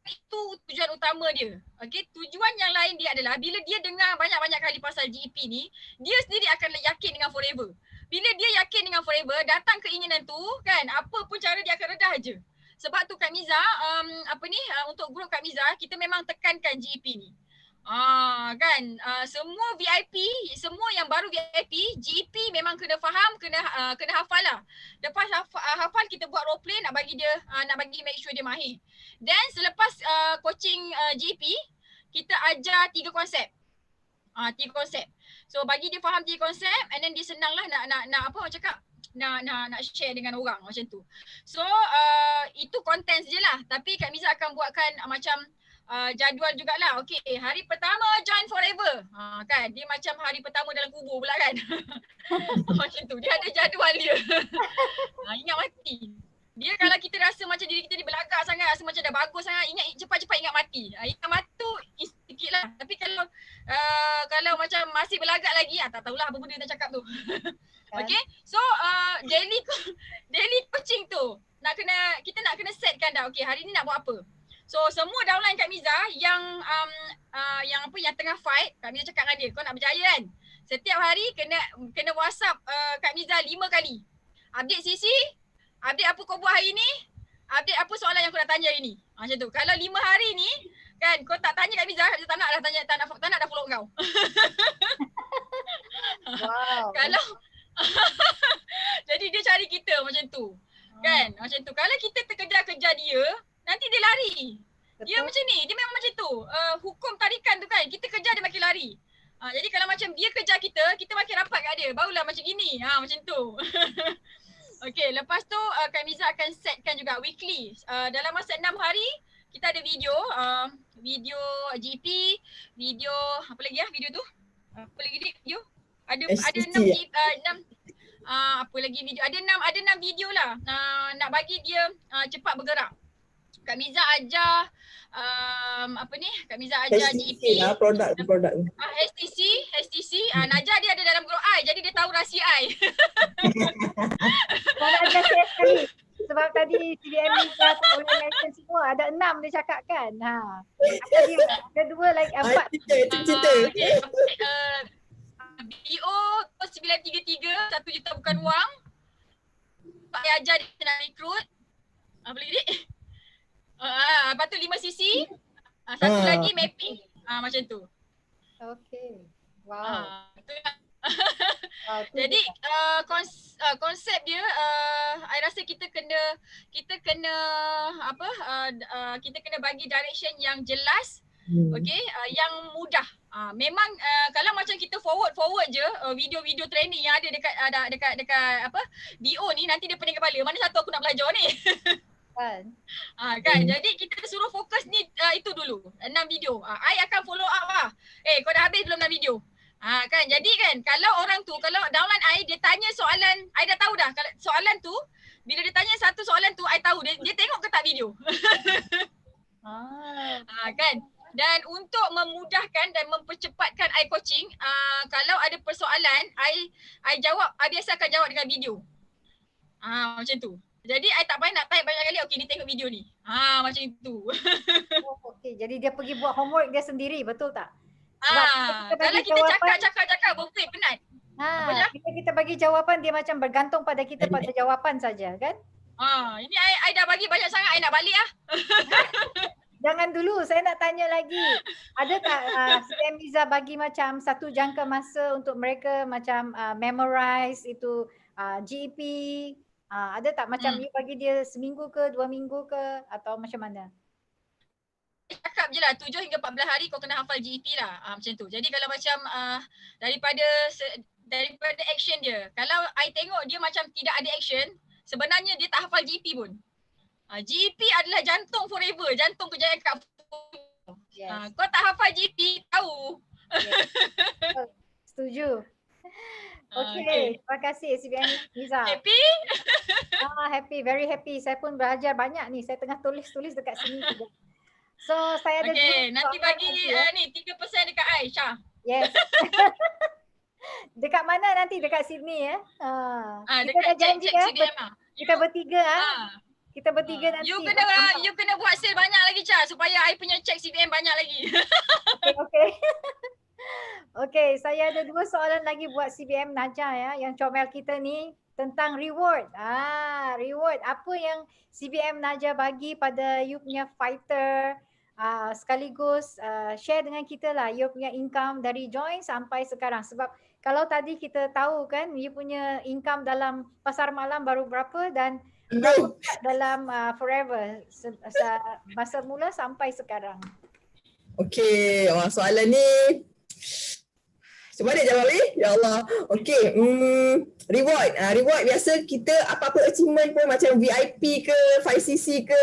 Itu tujuan utama dia. Okay, tujuan yang lain dia adalah bila dia dengar banyak-banyak kali pasal GEP ni, dia sendiri akan yakin dengan forever. Bila dia yakin dengan forever, datang keinginan tu kan, apa pun cara dia akan redah je. Sebab tu Kak Miza, untuk grup Kak Miza, kita memang tekankan GEP ni. Kan, semua VIP, semua yang baru VIP, GEP memang kena faham, kena hafal lah. Lepas hafal, kita buat role play, nak bagi make sure dia mahir. Dan selepas coaching GEP, kita ajar 3 konsep. 3 konsep. So bagi dia faham 3 konsep, and then dia senang lah nak share dengan orang macam tu. So itu contents je lah. Tapi Kak Miza akan buatkan macam jadual jugalah. Okay, hari pertama join forever. Kan, dia macam hari pertama dalam kubur pula kan. Macam tu, dia ada jadual dia. Ingat mati. Dia kalau kita rasa macam diri kita ni belagak sangat, rasa macam dah bagus sangat, cepat-cepat ingat mati. Ingat mati tu sikit lah. Tapi kalau macam masih belagak lagi, tak tahulah apa benda kita cakap tu. Okay, so daily coaching tu kita nak kena setkan dah. Okay, hari ni nak buat apa? So semua downline Kak Miza yang tengah fight, Kak Miza cakap dengan dia, kau nak berjaya kan? Setiap hari kena WhatsApp Kak Miza 5 kali. Update sisi, update apa kau buat hari ni, update apa soalan yang kau nak tanya hari ni. Macam tu. Kalau 5 hari ni kan kau tak tanya Kak Miza, tak nak dah follow kau.
Wow.
Kalau jadi dia cari kita macam tu. Kan? Macam tu. Kalau kita terkejar-kejar dia, nanti dia lari. Betul. Dia macam ni, dia memang macam tu. Hukum tarikan tu kan, kita kejar dia makin lari. Jadi kalau macam dia kejar kita makin rapat kat dia. Barulah macam gini. Macam tu. Okay, lepas tu Kak Miza akan setkan juga weekly. Dalam masa 6 hari, kita ada video. Video GP, video, apa lagi video tu? Apa lagi video? Ada 6 apa lagi video? Ada 6 video lah. Nak bagi dia cepat bergerak. Kak Kak Miza ajar Kak Miza ajar GP.
lah produk.
HTC. Najah dia ada dalam grup I, jadi dia tahu rahsia I.
Kau nak ajar saya sekali. Sebab tadi CBM ni dah boleh license semua. Ada 6 dia cakap kan. Ada 2 lagi 4.
Cerita.
BO 933, 1 juta bukan wang. Pak ajar dia nak rekrut. Apa lagi dik? Lepas tu 5cc. Satu lagi mapping. Macam tu. Okay.
Wow.
Jadi konsep dia I rasa kita kena bagi direction yang jelas. Okay, yang mudah. Memang kalau macam kita forward je video-video training yang ada dekat BO ni, nanti dia pening kepala. Mana satu aku nak belajar ni? Kan. Jadi kita suruh fokus ni itu dulu. 6 video. I akan follow up lah. Kau dah habis belum 6 video? Kan. Jadi kan kalau downline I dia tanya soalan, I dah tahu dah. Kalau soalan tu bila dia tanya satu soalan tu, I tahu dia tengok ke tak video. Kan. Dan untuk memudahkan dan mempercepatkan I coaching, kalau ada persoalan, I jawab, I biasa akan jawab dengan video. Macam tu. Jadi I tak payah nak type banyak kali, okey dia tengok video ni. Macam itu.
Okey, jadi dia pergi buat homework dia sendiri, betul tak?
Kalau kita cakap berfait penat.
Bila kita bagi jawapan, dia macam bergantung pada kita pada jawapan saja kan?
Ini I dah bagi banyak sangat, I nak balik lah.
Jangan dulu, saya nak tanya lagi. Ada tak CBM Miza bagi macam satu jangka masa untuk mereka macam memorize itu GEP? Ada tak macam you bagi dia seminggu ke, 2 minggu ke atau macam mana?
Cakap je lah 7 hingga 14 hari kau kena hafal GEP lah. Macam tu. Jadi kalau macam daripada action dia, kalau I tengok dia macam tidak ada action, sebenarnya dia tak hafal GEP pun. GEP adalah jantung forever, jantung kejayaan kat kau tak hafal GEP, tahu.
Setuju. Okay. Terima kasih CBM Miza.
Happy?
Happy, very happy. Saya pun belajar banyak ni. Saya tengah tulis dekat sini juga. So saya ada
nanti bagi ni 3% dekat Aisyah.
Yes. Dekat mana nanti? Dekat Sydney ya? Kita
dekat
dah janji
check CBM lah.
Kita bertiga Kita bertiga nanti.
You kena buat sale banyak lagi Cha, supaya I punya check CBM banyak lagi.
Okay. Okay, saya ada 2 soalan lagi buat CBM Najah ya, yang comel kita ni tentang reward. Reward. Apa yang CBM Najah bagi pada you punya fighter, sekaligus share dengan kita lah you punya income dari join sampai sekarang. Sebab kalau tadi kita tahu kan you punya income dalam pasar malam baru berapa dan berapa dalam forever masa mula sampai sekarang.
Okay, soalan ni cuba dia jawab ni. Ya Allah. Okay, reward. Reward biasa kita apa-apa achievement pun macam VIP ke, 5cc ke,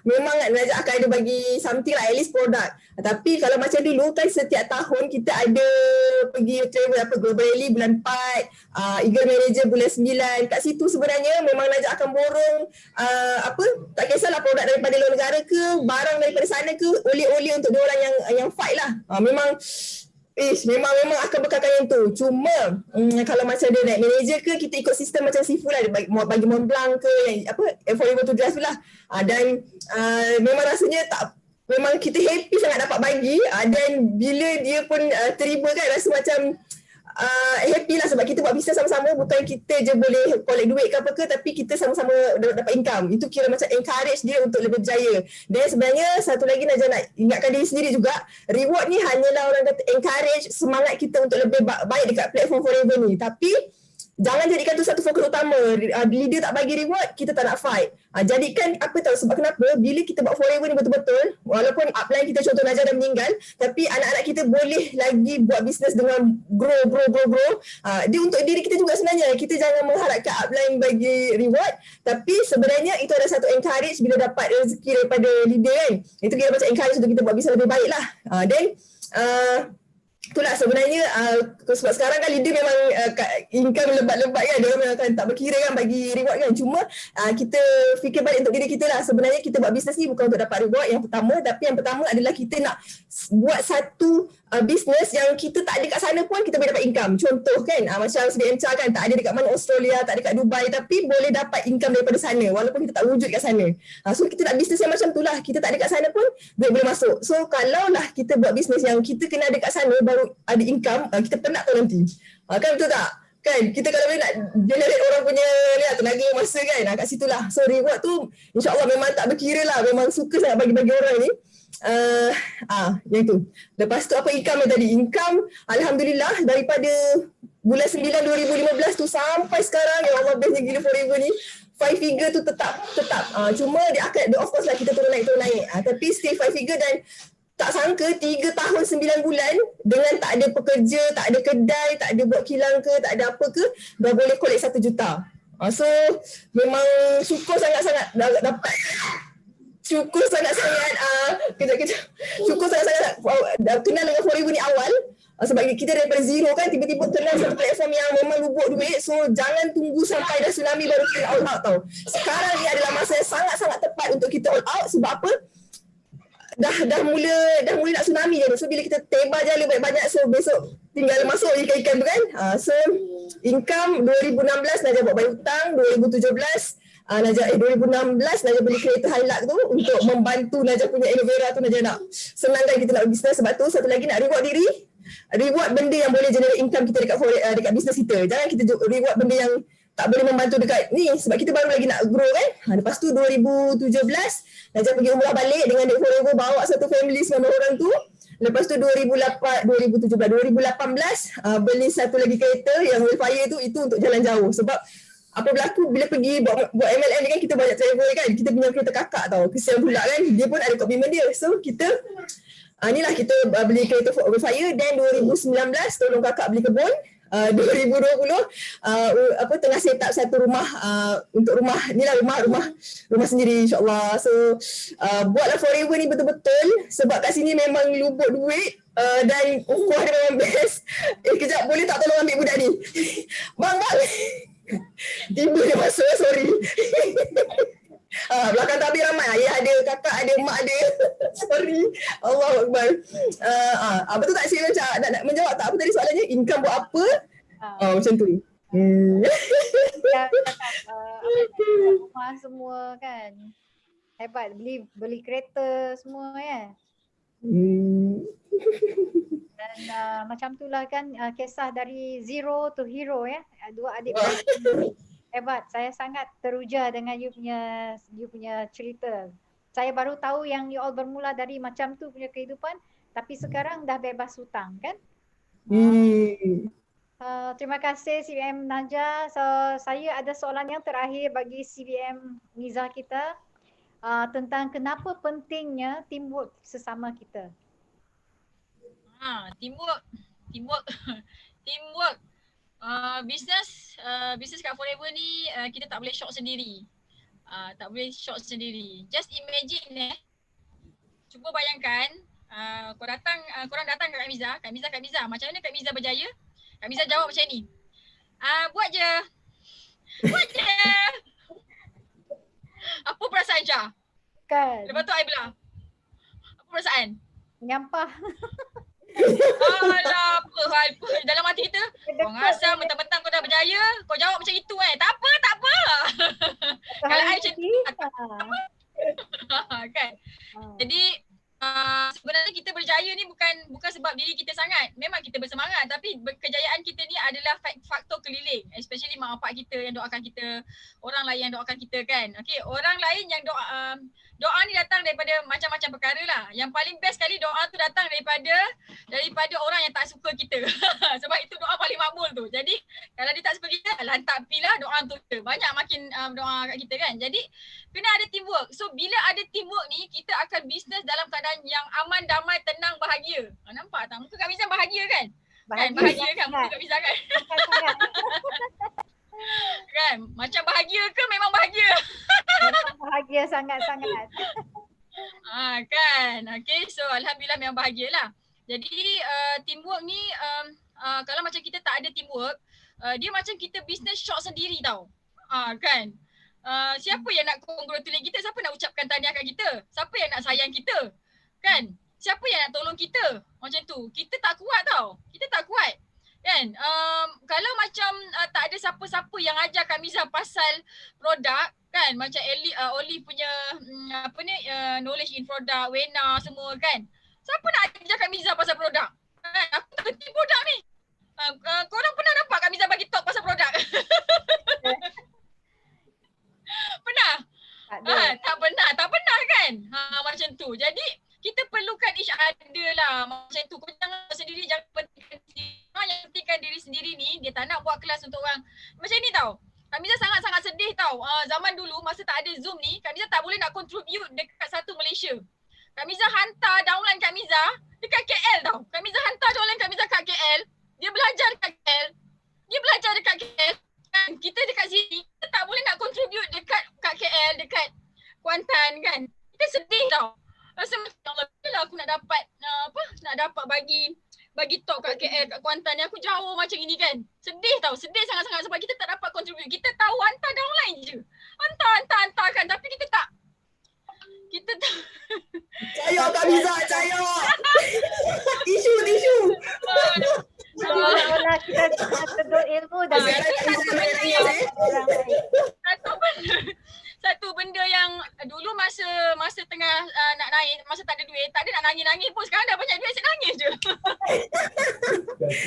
memang Najah akan ada bagi something lah, at least produk. Tapi kalau macam dulu kan setiap tahun kita ada pergi travel Global Rally bulan 4, Eagle Manager bulan 9. Kat situ sebenarnya memang Najah akan borong tak kisahlah produk daripada luar negara ke, barang daripada sana ke, oli-oli untuk diorang yang fight lah. Memang akan bekalkan yang tu. Cuma kalau macam dia naik manager ke, kita ikut sistem macam Sifu lah, bagi Mont Blanc ke, yang Affordable to Drive tu lah. Dan memang rasanya memang kita happy sangat dapat bagi, dan bila dia pun terima kan, rasa macam happy lah, sebab kita buat bisnes sama-sama, bukan kita je boleh collect duit ke apa ke, tapi kita sama-sama dapat income. Itu kira macam encourage dia untuk lebih berjaya. Dan sebenarnya satu lagi Najah nak ingatkan diri sendiri juga, reward ni hanyalah orang kata encourage semangat kita untuk lebih baik dekat platform Forever ni. Tapi jangan jadikan tu satu fokus utama. Leader tak bagi reward, kita tak nak fight. Jadikan apa tahu sebab kenapa, bila kita buat Forever ni betul-betul, walaupun upline kita contoh Najah dah meninggal, tapi anak-anak kita boleh lagi buat bisnes dengan grow. Dia untuk diri kita juga sebenarnya. Kita jangan mengharapkan upline bagi reward, tapi sebenarnya itu adalah satu encourage bila dapat rezeki daripada leader kan. Itu kira macam encourage untuk kita buat bisnes lebih baik lah. itulah sebenarnya sebab sekarang kan leader memang income lebat-lebat kan, dia memang akan tak berkira kan bagi reward kan. Cuma kita fikir balik untuk diri kita lah, sebenarnya kita buat bisnes ni bukan untuk dapat reward yang pertama, tapi yang pertama adalah kita nak buat satu bisnes yang kita tak ada kat sana pun kita boleh dapat income. Contoh kan macam SDM Cha kan, tak ada dekat mana Australia, tak ada kat Dubai, tapi boleh dapat income daripada sana walaupun kita tak wujud kat sana. So kita nak bisnes yang macam tu lah, kita tak ada kat sana pun duit boleh masuk. So kalau lah kita buat bisnes yang kita kena ada kat sana baru ada income, kita penat tu nanti. Kan betul tak? Kan kita kalau boleh nak generate orang punya tenaga masa kan, kat situlah. So reward tu insyaAllah memang tak berkira lah, memang suka sangat bagi-bagi orang ni. Yang tu. Lepas tu apa income yang tadi? Income alhamdulillah daripada bulan 9 2015 tu sampai sekarang, ya Allah bestnya gila Forever ni. 5 figure tu tetap. Cuma dia akan, of course lah kita turun naik. Tapi still 5 figure, dan tak sangka 3 tahun 9 bulan dengan tak ada pekerja, tak ada kedai, tak ada buat kilang ke, tak ada apa ke, dah boleh collect 1 juta. So memang syukur sangat-sangat dapat. Syukur sangat-sangat syukur sangat-sangat kenal dengan Forever ni awal. Sebab kita daripada zero kan, tiba-tiba kenal satu platform yang memang lubuk duit. So jangan tunggu sampai dah tsunami baru kita all out tau. Sekarang ni adalah masa yang sangat-sangat tepat untuk kita all out. Sebab apa? Dah mula nak tsunami je. So bila kita tebal jala banyak-banyak, so besok tinggal masuk ikan-ikan tu kan. So income 2016 Najah buat bayar hutang, 2017 2016 Najah beli kereta Hilux tu untuk membantu Najah punya aloe vera tu. Najah nak senangkan kita nak bisnes. Sebab tu satu lagi nak reward diri, reward benda yang boleh generate income kita dekat bisnes kita. Jangan kita reward benda yang tak boleh membantu dekat ni, sebab kita baru lagi nak grow kan. Lepas tu 2017 Najah pergi umrah balik dengan Dek Forever, bawa satu family 9 orang tu. Lepas tu 2018 beli satu lagi kereta yang Wildfire tu, itu untuk jalan jauh. Sebab apa berlaku bila pergi buat MLM ni kan, kita banyak travel kan, kita punya kereta kakak tau, kesian pula kan, dia pun ada komitmen dia. So kita inilah kita beli kereta Wildfire. Dan 2019 tolong kakak beli kebun. 2020 tengah set up satu rumah, untuk rumah ni lah, rumah sendiri insyaAllah. So buatlah Forever ni betul-betul, sebab kat sini memang lubuk duit. Dan ukuah dia memang best. Kejap boleh tak tolong ambil budak ni? Bang tiba dia masuk, sorry. Belakang tabir ramai, ayah ada, kakak ada, mak ada. Sorry. Allahu Akbar. Betul tak Sri Macam nak menjawab tak apa tadi soalannya? Income buat apa? Macam tu.
Rumah semua kan. Hebat, beli kereta semua kan. Dan macam itulah kan kisah dari zero to hero ya. Dua adik beradik. Hebat, saya sangat teruja dengan you punya cerita. Saya baru tahu yang you all bermula dari macam tu punya kehidupan, tapi sekarang dah bebas hutang kan? Terima kasih CBM Najah. So, saya ada soalan yang terakhir bagi CBM Miza kita, tentang kenapa pentingnya teamwork sesama kita.
Teamwork. Bisnes kat Forever ni kita tak boleh shot sendiri. Just imagine cuba bayangkan korang datang ke Kak Miza, macam mana Kak Miza berjaya? Kak Miza jawab macam ni. Buat je. Apa perasaan Syah?
Kan?
Lepas tu I bilang, apa perasaan?
Nyampah.
Alah, apa dalam hati kita? Kau ngasal mentang-mentang kau dah berjaya, kau jawab macam itu tak apa. Kalau I macam ni, tak apa. Kan? Jadi sebenarnya kita berjaya ni bukan sebab diri kita sangat. Memang kita bersemangat, tapi kejayaan kita ni adalah faktor keliling, especially mak bapak kita yang doakan kita, orang lain yang doakan kita kan. Okey, orang lain yang doa ni datang daripada macam-macam perkara lah. Yang paling best kali doa tu datang daripada orang yang tak suka kita. Sebab itu doa paling makbul tu. Jadi kalau dia tak suka kita, lantak pilah doa untuk kita. Banyak makin doa kat kita kan. Jadi kena ada teamwork. So bila ada teamwork ni, kita akan bisnes dalam keadaan yang aman, damai, tenang, bahagia. Nampak tak? Muka Kak Miza bahagia kan? Bahagia kan muka Kak Miza kan? Kan? Macam bahagia ke memang bahagia?
Memang bahagia sangat-sangat.
Kan? Okay, so alhamdulillah memang bahagialah. Jadi teamwork ni kalau macam kita tak ada teamwork, dia macam kita business shop sendiri tau. Kan? Siapa yang nak congratulate kita? Siapa nak ucapkan tahniah kat kita? Siapa yang nak sayang kita? Kan? Siapa yang nak tolong kita? Macam tu. Kita tak kuat tau. Kita tak kuat. Kan? Kalau macam tak ada siapa-siapa yang ajar Kak Miza pasal produk, kan? Macam Oli punya knowledge in product, Wena semua kan. Siapa nak ajar Kak Miza pasal produk? Kan? Aku tak kerti produk ni. Korang pernah nampak Kak Miza bagi talk pasal produk? Pernah? Tak pernah kan? Macam tu. Jadi kita perlukan each other lah. Macam tu. Kau jangan sendiri, jangan pentingkan sendiri. Yang pentingkan diri sendiri ni, dia tak nak buat kelas untuk orang. Macam ni tau. Kak Miza sangat-sangat sedih tau. Zaman dulu masa tak ada Zoom ni, Kak Miza tak boleh nak contribute dekat satu Malaysia. Kak Miza hantar downline Kak Miza dekat KL tau. Kak Miza hantar downline Kak Miza kat KL. Dia belajar dekat KL. Kita dekat sini, kita tak boleh nak contribute dekat KL, dekat Kuantan kan. Kita sedih tau. Rasa macam Allah, bila aku nak dapat nak dapat bagi talk kat KL, kat Kuantan ni, aku jauh macam ini kan. Sedih tau, sedih sangat-sangat sebab kita tak dapat contribute. Kita tahu hantar downline je. Hantar kan, tapi kita tak.
Cayo Kak Miza, cayo. Tisu.
Seolah-olah kita nak sedut ilmu dan
satu benda yang dulu masa tengah nak naik, masa tak ada duit, tak ada nak nangis-nangis pun. Sekarang dah banyak duit, asyik nangis je.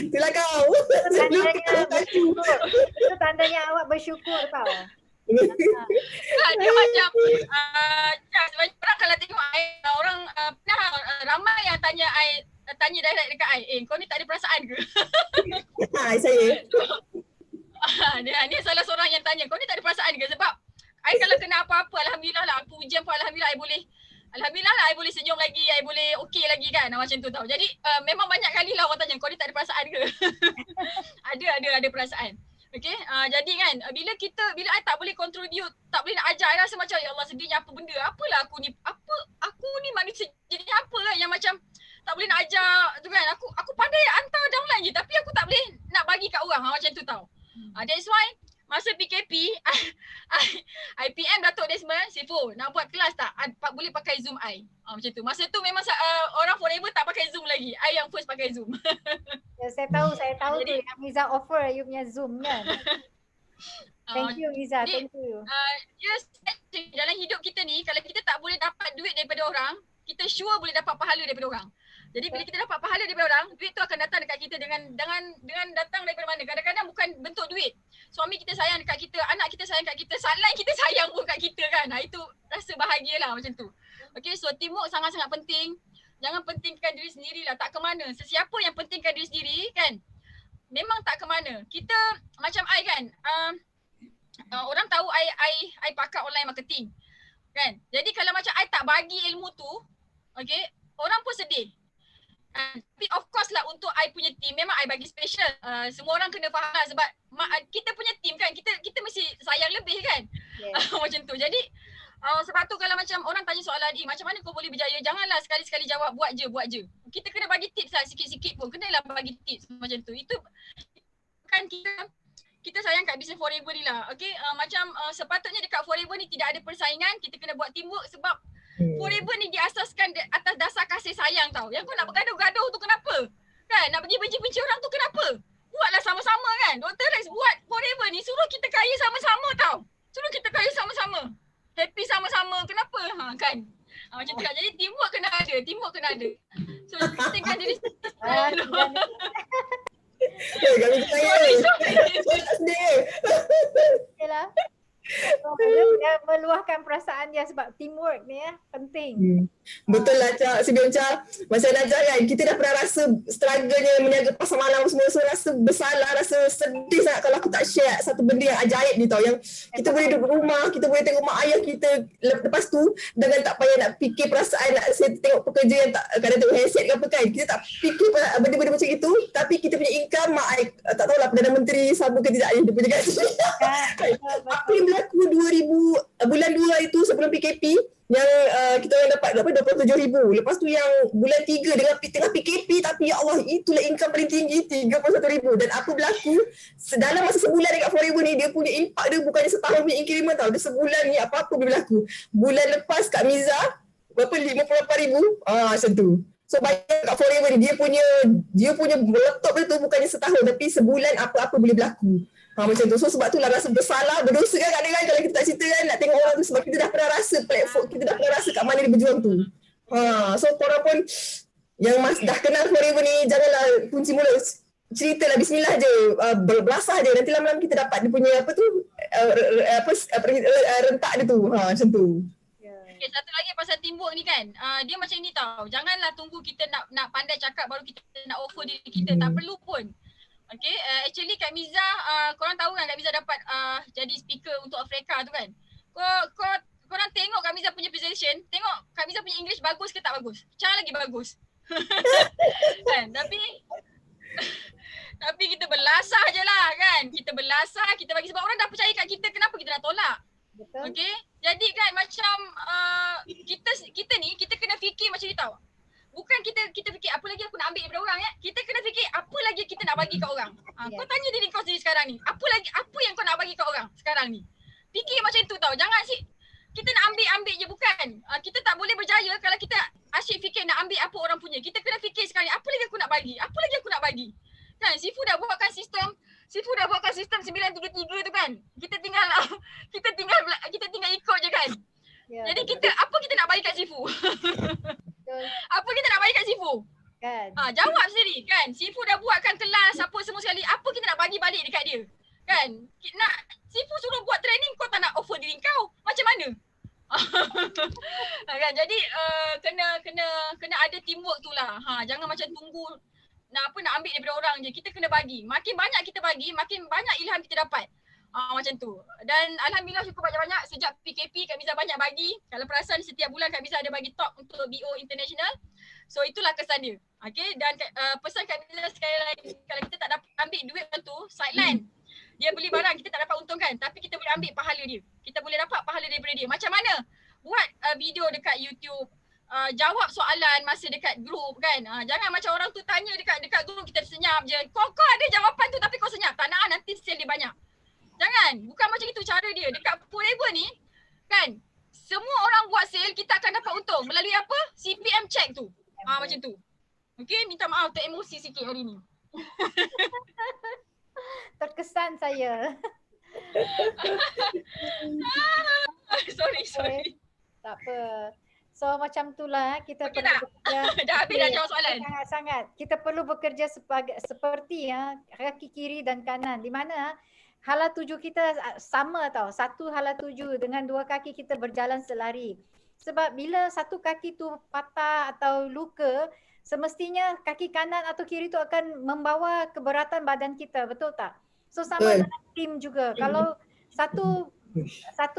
Itulah kau.
Itu tandanya awak bersyukur tau.
Dia macam sebenarnya orang kalau tengok orang pernah ramai yang tanya direct dekat kau ni tak ada perasaan ke?
Saya.
Dia salah seorang yang tanya, kau ni tak ada perasaan ke? Sebab kalau kena apa-apa, alhamdulillah lah, aku ujian pun alhamdulillah I boleh senyum lagi, I boleh okey lagi kan, macam tu tau. Jadi memang banyak kali lah orang tanya, kau ni tak ada perasaan ke? ada perasaan. Okay, jadi kan bila I tak boleh contribute, tak boleh nak ajar, I rasa macam ya Allah sedihnya apa benda, apalah aku ni manusia jadi apa kan yang macam tak boleh nak ajar tu kan. Aku pandai hantar downline je tapi aku tak boleh nak bagi kat orang, macam tu tau. That's why masa PKP I PM Datuk Desmond, Sifo nak buat kelas tak? Boleh pakai Zoom I. Macam tu. Masa tu memang orang forever tak pakai Zoom lagi. I yang first pakai Zoom.
Ya, saya tahu tu yang Miza offer you punya Zoom kan. Thank you Miza, thank you.
Dalam hidup kita ni, kalau kita tak boleh dapat duit daripada orang, kita sure boleh dapat pahala daripada orang. Jadi bila kita dapat pahala daripada orang, duit tu akan datang dekat kita dengan datang daripada mana? Kadang-kadang bukan bentuk duit. Suami kita sayang dekat kita, anak kita sayang dekat kita, salah kita sayang pun kat kita kan. Itu rasa bahagialah macam tu. Okay, so teamwork sangat-sangat penting. Jangan pentingkan diri sendiri lah, tak ke mana. Sesiapa yang pentingkan diri sendiri kan, memang tak ke mana. Kita macam I kan, orang tahu I pakar online marketing kan. Jadi kalau macam I tak bagi ilmu tu, okay, orang pun sedih. Tapi of course lah untuk I punya team memang I bagi special. Semua orang kena faham lah sebab kita punya team kan, kita mesti sayang lebih kan. Yes. Macam tu. Jadi sebab tu kalau macam orang tanya soalan macam mana kau boleh berjaya, janganlah sekali-sekali jawab buat je. Kita kena bagi tips lah sikit-sikit pun. Kenalah bagi tips macam tu. Itu kan kita sayang kat Business Forever ni lah. Okay, macam sepatutnya dekat Forever ni tidak ada persaingan. Kita kena buat teamwork sebab Forever ni diasaskan atas dasar kasih sayang tau. Yang kau nak bergaduh-gaduh tu kenapa? Kan? Nak benci-benci orang tu kenapa? Buatlah sama-sama kan. Dr. Rex buat Forever ni suruh kita kaya sama-sama tau. Suruh kita kaya sama-sama. Happy sama-sama. Kenapa? Kan? Macam tu kan. Jadi teamwork kena ada. So pentingkan diri sendiri.
Kami saya.
Okay lah. Dia meluahkan perasaan dia sebab teamwork ni penting.
Betul lah Cak. Sebelum Cak, masa Najah kan, kita dah pernah rasa struggle-nya meniaga pasar malam semua. So rasa bersalah, rasa sedih sangat kalau aku tak share satu benda yang ajaib ni tau. Yang kita boleh duduk rumah, kita boleh tengok mak ayah kita. Lepas tu, dengan tak payah nak fikir perasaan, nak tengok pekerja yang tak, kadang tengok handset ke apa kan. Kita tak fikir benda-benda macam itu. Tapi kita punya income, mak ayah, tak tahulah Perdana Menteri sama ke tidak. Dia punya kat sini. Apa yang berlaku bulan 2 itu sebelum PKP, Yang kita orang dapat berapa 27,000. Lepas tu yang bulan 3 dengan tengah PKP, tapi ya Allah itulah income paling tinggi 31,000. Dan apa berlaku dalam masa sebulan dekat Forever ni, dia punya impact dia bukannya setahun punya increment tau. Dia sebulan ni apa-apa boleh berlaku. Bulan lepas Kak Miza berapa 58,000 macam tu. So banyak kat Forever ni dia punya meletup dia tu bukannya setahun tapi sebulan apa-apa boleh berlaku. Macam tu. So sebab tu lah rasa bersalah, berdosa kan kadang-kadang kalau kita tak cerita kan nak tengok orang tu sebab kita dah pernah rasa platform, kita dah pernah rasa kat mana dia berjuang tu. So korang pun yang dah kenal Forever ni janganlah kunci mulut. Ceritalah bismillah je, belasah je, nanti lama-lama kita dapat dia punya apa tu rentak dia tu. Macam tu.
Okay, satu lagi pasal teamwork ni kan, dia macam ni tau. Janganlah tunggu kita nak pandai cakap baru kita nak offer diri kita. Tak perlu pun. Okay, actually Kak Miza, korang tahu kan Kak Miza dapat jadi speaker untuk Afrika tu kan. Korang tengok Kak Miza punya presentation, tengok Kak Miza punya English bagus ke tak bagus? Cara lagi bagus. Kan, tapi kita belasah je lah kan. Kita belasah, kita bagi sebab orang dah percaya kat kita, kenapa kita nak tolak?
Betul.
Okay, jadi kan macam kita ni, kita kena fikir macam ni tau. Bukan kita fikir apa lagi aku nak ambil daripada orang ya. Kita kena fikir apa lagi kita nak bagi kat orang. Kau tanya diri kau sendiri sekarang ni. Apa yang kau nak bagi kat orang sekarang ni? Fikir macam tu tau. Jangan kita nak ambil je bukan. Kita tak boleh berjaya kalau kita asyik fikir nak ambil apa orang punya. Kita kena fikir sekarang ni, apa lagi aku nak bagi? Apa lagi aku nak bagi? Kan Sifu dah buatkan sistem 933 tu kan. Kita tinggal ikut je kan. Jadi apa kita nak bagi kat Sifu? Apa kita nak bagi kat Sifu?
Kan.
Jawab sendiri kan. Sifu dah buatkan kelas apa semua sekali. Apa kita nak bagi balik dekat dia? Kan? Nak Sifu suruh buat training, kau tak nak offer diri kau. Macam mana? Kan? Jadi kena ada teamwork tu lah. Jangan macam tunggu nak ambil daripada orang je. Kita kena bagi. Makin banyak kita bagi, makin banyak ilham kita dapat. Macam tu. Dan alhamdulillah syukur banyak-banyak sejak PKP Kak Miza banyak bagi. Kalau perasan setiap bulan Kak Miza ada bagi talk untuk BO International. So itulah kesan dia. Okay, dan pesan Kak Miza sekali lagi, kalau kita tak dapat ambil duit tu, sideline. Dia beli barang, kita tak dapat untung kan, tapi kita boleh ambil pahala dia. Kita boleh dapat pahala daripada dia. Macam mana? Buat video dekat YouTube. Jawab soalan masa dekat grup kan. Jangan macam orang tu tanya dekat grup kita senyap je. Kau ada jawapan tu tapi kau senyap. Tak nak, nanti sale dia banyak. Jangan. Bukan macam itu cara dia. Dekat Forever ni kan, semua orang buat sale, kita akan dapat untung. Melalui apa? CPM check tu. Macam tu. Okay, minta maaf teremosi sikit hari ni.
Terkesan saya.
Sorry.
Tak apa. So macam itulah kita
Okay
perlu bekerja.
Dah habis dah jawab soalan.
Sangat-sangat. Kita perlu bekerja seperti kaki kiri dan kanan. Di mana hala tuju kita sama tau. Satu hala tuju dengan dua kaki kita berjalan selari. Sebab bila satu kaki tu patah atau luka, semestinya kaki kanan atau kiri tu akan membawa keberatan badan kita. Betul tak? So sama dengan tim juga. Kalau satu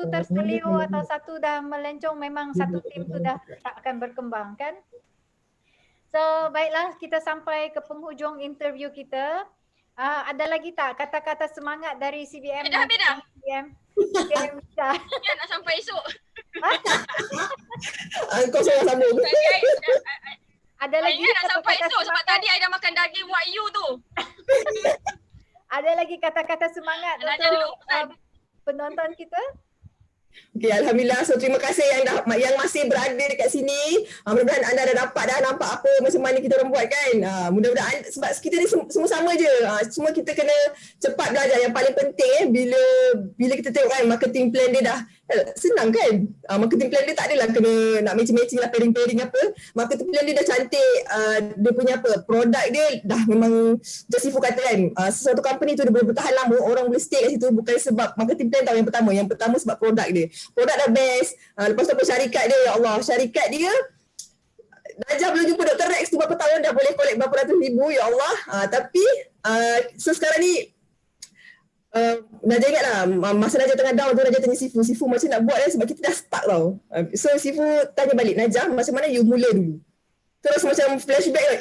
terselio atau satu dah melencong, memang satu tim tu dah tak akan berkembang kan. So baiklah, kita sampai ke penghujung interview kita. Ada lagi tak kata-kata semangat dari CBM?
Dah habis dah.
CBM Miza.
Kan nak sampai esok.
Kau sambung.
Ada lagi
ingat nak sampai
kata-kata
esok sebab
semangat?
tadi I dah makan daging wagyu tu.
Ada lagi kata-kata semangat untuk penonton kita?
Okay, alhamdulillah. So terima kasih yang masih berada dekat sini. Mudah-mudahan anda dah nampak apa macam mana kita orang buat kan. Mudah-mudahan sebab kita ni semua sama je. Semua kita kena cepat belajar. Yang paling penting bila kita tengok kan marketing plan dia dah senang kan. Marketing plan dia tak adalah kena nak matching-matching lah, pairing-pairing apa. Marketing plan dia dah cantik. Dia punya produk dia dah memang just Sifu kata kan. Sesuatu company tu dia boleh bertahan lama, orang boleh stay kat situ bukan sebab marketing plan tau yang pertama. Yang pertama sebab produk dia. Produk dah best. Lepas tu apa syarikat dia, ya Allah, syarikat dia Najah belum jumpa Dr. Rex tu berapa tahun dah boleh collect berapa ratus ribu, ya Allah. Tapi so sekarang ni Najah ingat lah masa Najah tengah down tu, Najah tanya Sifu macam nak buat sebab kita dah stuck tau. So Sifu tanya balik, Najah macam mana you mula dulu. Terus macam flashback lah,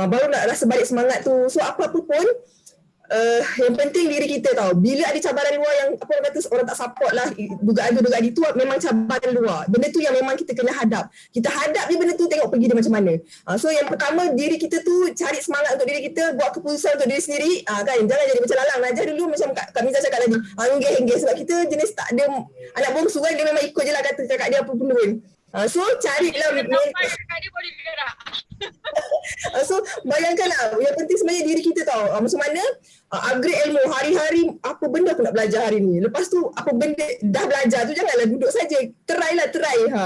baru nak rasa balik semangat tu. So apa-apa pun yang penting diri kita tahu. Bila ada cabaran luar yang apa orang kata orang tak support lah, dugaan itu memang cabaran luar. Benda tu yang memang kita kena hadap. Kita hadap je benda tu, tengok pergi dia macam mana. So yang pertama, diri kita tu cari semangat untuk diri kita, buat keputusan untuk diri sendiri. Kan, jangan jadi macam lalang. Najah dulu macam Kak Miza cakap tadi, enggih sebab kita jenis tak ada anak bongsu kan, dia memang ikut je lah kata kakak dia apa pun pun. So carilah
kakak dia boleh gerak.
So bayangkanlah, yang penting sebenarnya diri kita tahu macam mana upgrade ilmu hari-hari. Apa benda aku nak belajar hari ni, lepas tu apa benda dah belajar tu janganlah duduk saja, try.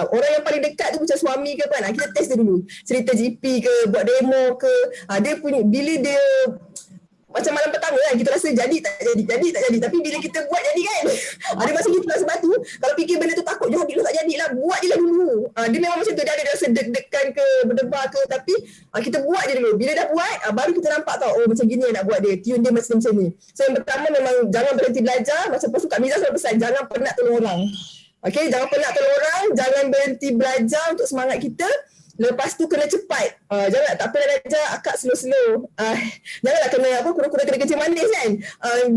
Orang yang paling dekat tu macam suami ke apa, kita test dia dulu, cerita GP ke, buat demo ke, dia punya bila dia macam malam pertama kan, kita rasa jadi tak jadi, tapi bila kita buat jadi kan. Ada masa kita sebab tu kalau fikir benda tu takut jadi tak jadilah, buat je lah dulu. Dia memang macam tu, dia ada rasa deg-degan ke, berdebar ke, tapi kita buat je dulu. Bila dah buat, baru kita nampak tau, oh macam gini nak buat dia, tune dia macam ni. So yang pertama memang jangan berhenti belajar. Macam lepas tu Kak Miza selalu pesan, jangan penat tolong orang. Okay, jangan penat tolong orang, jangan berhenti belajar untuk semangat kita. Lepas tu kena cepat. Jangan tak pernah belajar akak slow-slow. Janganlah kena kura-kura kena kencing manis kan.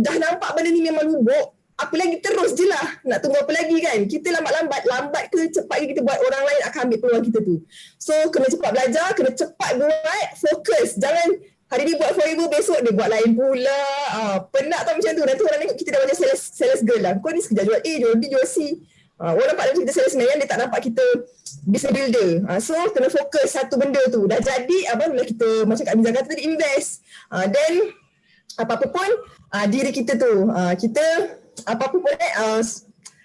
Dah nampak benda ni memang lubuk, apa lagi terus je lah. Nak tunggu apa lagi kan. Kita lambat ke cepat ke kita buat, orang lain akan ambil peluang kita tu. So kena cepat belajar, kena cepat buat, fokus. Jangan hari ni buat forever, besok dia buat lain pula. Penat tau macam tu. Nanti orang tengok kita dah macam sales girl lah. Kau ni sekejap jual A, jual B, jual C. Orang nampak macam kita salesman kan, dia tak nampak kita business builder. So kena fokus satu benda tu. Dah jadi, barulah kita macam Kak Miza kata tadi, invest. Then apa-apa pun diri kita tu. Kita apa-apa pun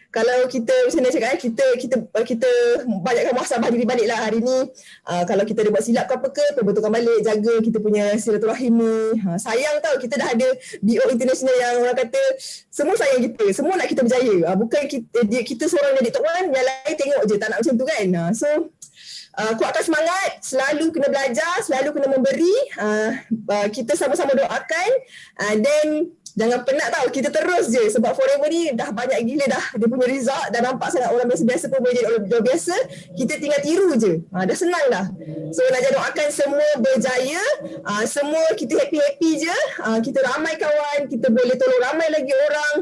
kalau kita macam mana cakap, kita banyakkan muhasabah diri balik lah hari ni. Kalau kita ada buat silap ke apa ke, perbetulkan balik, jaga kita punya silaturahim ni. Sayang tau, kita dah ada BO international yang orang kata semua sayang kita, semua nak kita berjaya. Bukan kita seorang jadi top one, yang lain tengok je, tak nak macam tu kan. So kuatkan semangat, selalu kena belajar, selalu kena memberi. Kita sama-sama doakan, then jangan penat tau, kita terus je. Sebab forever ni dah banyak gila dah dia punya result, dah nampak sangat orang biasa-biasa pun boleh jadi orang biasa. Kita tinggal tiru je, dah senang dah. So Najah doakan semua berjaya, semua kita happy-happy je, kita ramai kawan, kita boleh tolong ramai lagi orang.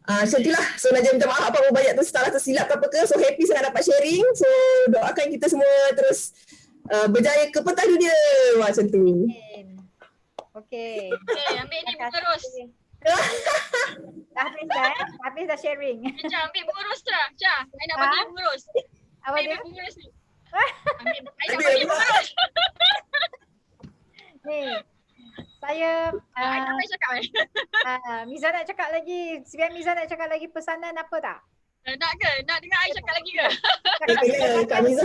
Macam itulah. So Najah minta maaf apa banyak tu salah tersilap ke apa ke. So happy sangat dapat sharing. So doakan kita semua terus berjaya ke pentas dunia. Macam tu.
Okay,
ambil ni bunga ros.
Dah habis dah habis dah sharing.
Cha, ambil bunga ros Cha. Cha, I nak bagi bunga ros.
Apa dia?
Bunga ros ni. I nak bagi bunga ros.
Ni, saya
I tak payah cakap
Miza nak cakap lagi, sebab Miza nak cakap lagi pesanan apa tak?
Nak ke? Nak dengar I cakap lagi ke?
Kak Miza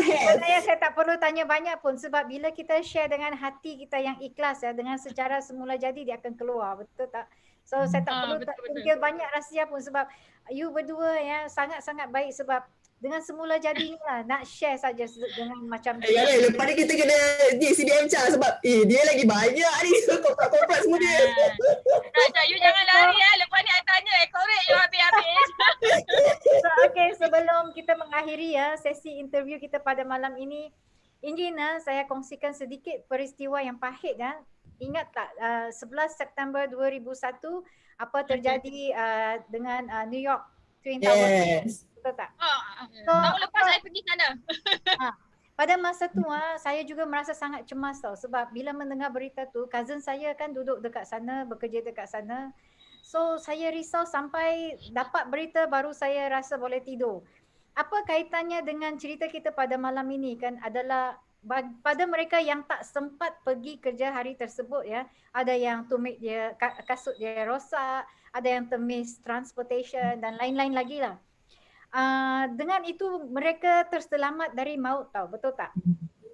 Saya tak perlu tanya banyak pun, sebab bila kita share dengan hati kita yang ikhlas ya, dengan secara semula jadi dia akan keluar, betul tak? So saya tak perlu tinggal banyak rahsia pun, sebab you berdua ya sangat-sangat baik, sebab dengan semula jadinya lah nak share saja dengan macam tu.
Lepas ni kita kena ni CDM Cha, sebab dia lagi banyak ni korporat semua dia.
Cha, you jangan lari lepas ni I tanya korek you habis-habis.
So, okay, sebelum kita mengakhiri ya sesi interview kita pada malam ini, ingin saya kongsikan sedikit peristiwa yang pahit ya. Ingat tak 11 September 2001 apa terjadi dengan New York Twin Towers? Betul tak?
Tahun lepas saya pergi sana.
Pada masa tu saya juga merasa sangat cemas tau, sebab bila mendengar berita tu, cousin saya kan duduk dekat sana, bekerja dekat sana. So saya risau sampai dapat berita baru saya rasa boleh tidur. Apa kaitannya dengan cerita kita pada malam ini kan adalah pada mereka yang tak sempat pergi kerja hari tersebut ya, ada yang tumit dia, kasut dia rosak, ada yang termiss transportation dan lain-lain lagi lah. Dengan itu mereka terselamat dari maut tau, betul tak?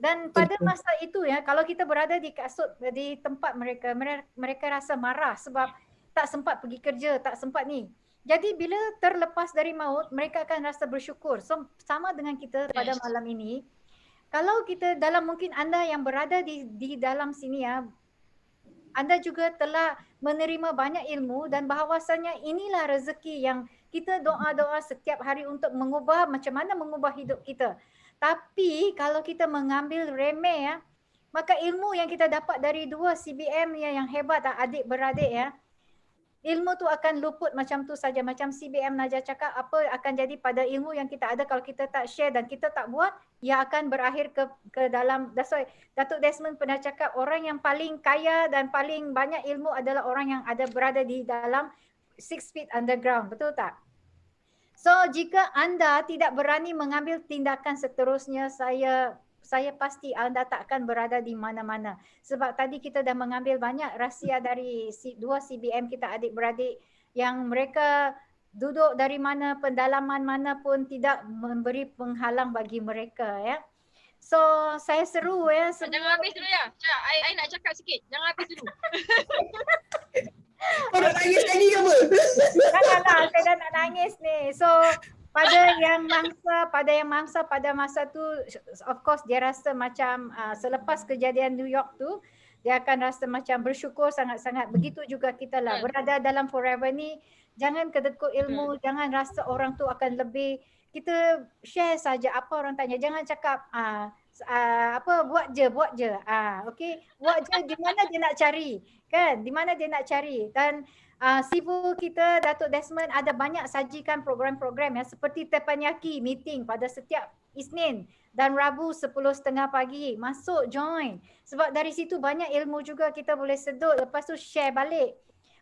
Dan pada masa itu ya, kalau kita berada di kasut di tempat mereka rasa marah sebab tak sempat pergi kerja, tak sempat ni. Jadi bila terlepas dari maut, mereka akan rasa bersyukur. So sama dengan kita pada malam ini, kalau kita dalam mungkin anda yang berada di dalam sini ya, anda juga telah menerima banyak ilmu dan bahawasanya inilah rezeki yang kita doa-doa setiap hari untuk mengubah, macam mana mengubah hidup kita. Tapi kalau kita mengambil remeh ya, Maka ilmu yang kita dapat dari dua CBM yang hebat, adik-beradik ya, ilmu tu akan luput macam tu saja. Macam CBM Najah cakap, apa akan jadi pada ilmu yang kita ada kalau kita tak share dan kita tak buat, ia akan berakhir ke dalam. That's why Datuk Desmond pernah cakap, orang yang paling kaya dan paling banyak ilmu adalah orang yang berada di dalam 6 feet underground. Betul tak? So jika anda tidak berani mengambil tindakan seterusnya, saya pasti anda tak akan berada di mana-mana. Sebab tadi kita dah mengambil banyak rahsia dari dua CBM kita adik-beradik yang mereka duduk dari mana, pendalaman mana pun tidak memberi penghalang bagi mereka ya. So saya seru ya.
Jangan habis dulu ya. Cak, I nak cakap sikit. Jangan habis dulu.
Kau nak nangis lagi ke apa?
Janganlah, saya dah nak nangis ni. So pada yang mangsa pada masa tu, of course dia rasa macam selepas kejadian New York tu, dia akan rasa macam bersyukur sangat-sangat. Begitu juga kita lah, berada dalam Forever ni, jangan kedekut ilmu, jangan rasa orang tu akan lebih. Kita share saja apa orang tanya, jangan cakap buat je. Okay, buat je di mana dia nak cari, kan? Di mana dia nak cari. Dan Sifu kita, Datuk Desmond, ada banyak sajikan program-program ya, seperti Teppanyaki meeting pada setiap Isnin dan Rabu 10.30 pagi. Masuk, join. Sebab dari situ banyak ilmu juga kita boleh sedut. Lepas tu share balik.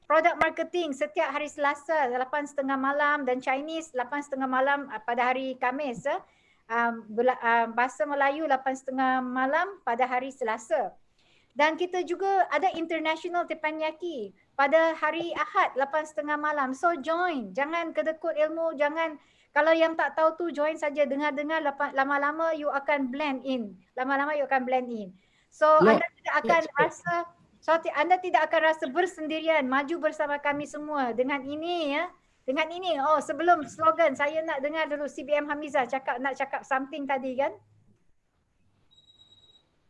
Product marketing setiap hari Selasa 8.30 malam dan Chinese 8.30 malam pada hari Khamis. Bahasa Melayu 8.30 malam pada hari Selasa. Dan kita juga ada international Teppanyaki pada hari Ahad 8.30 malam. So join, jangan kedekut ilmu, jangan, kalau yang tak tahu tu join saja, dengar-dengar, lama-lama you akan blend in. So anda tidak akan rasa, anda tidak akan rasa bersendirian, maju bersama kami semua dengan ini ya. Dengan ini, sebelum slogan saya nak dengar dulu CBM Hamizah nak cakap something tadi kan?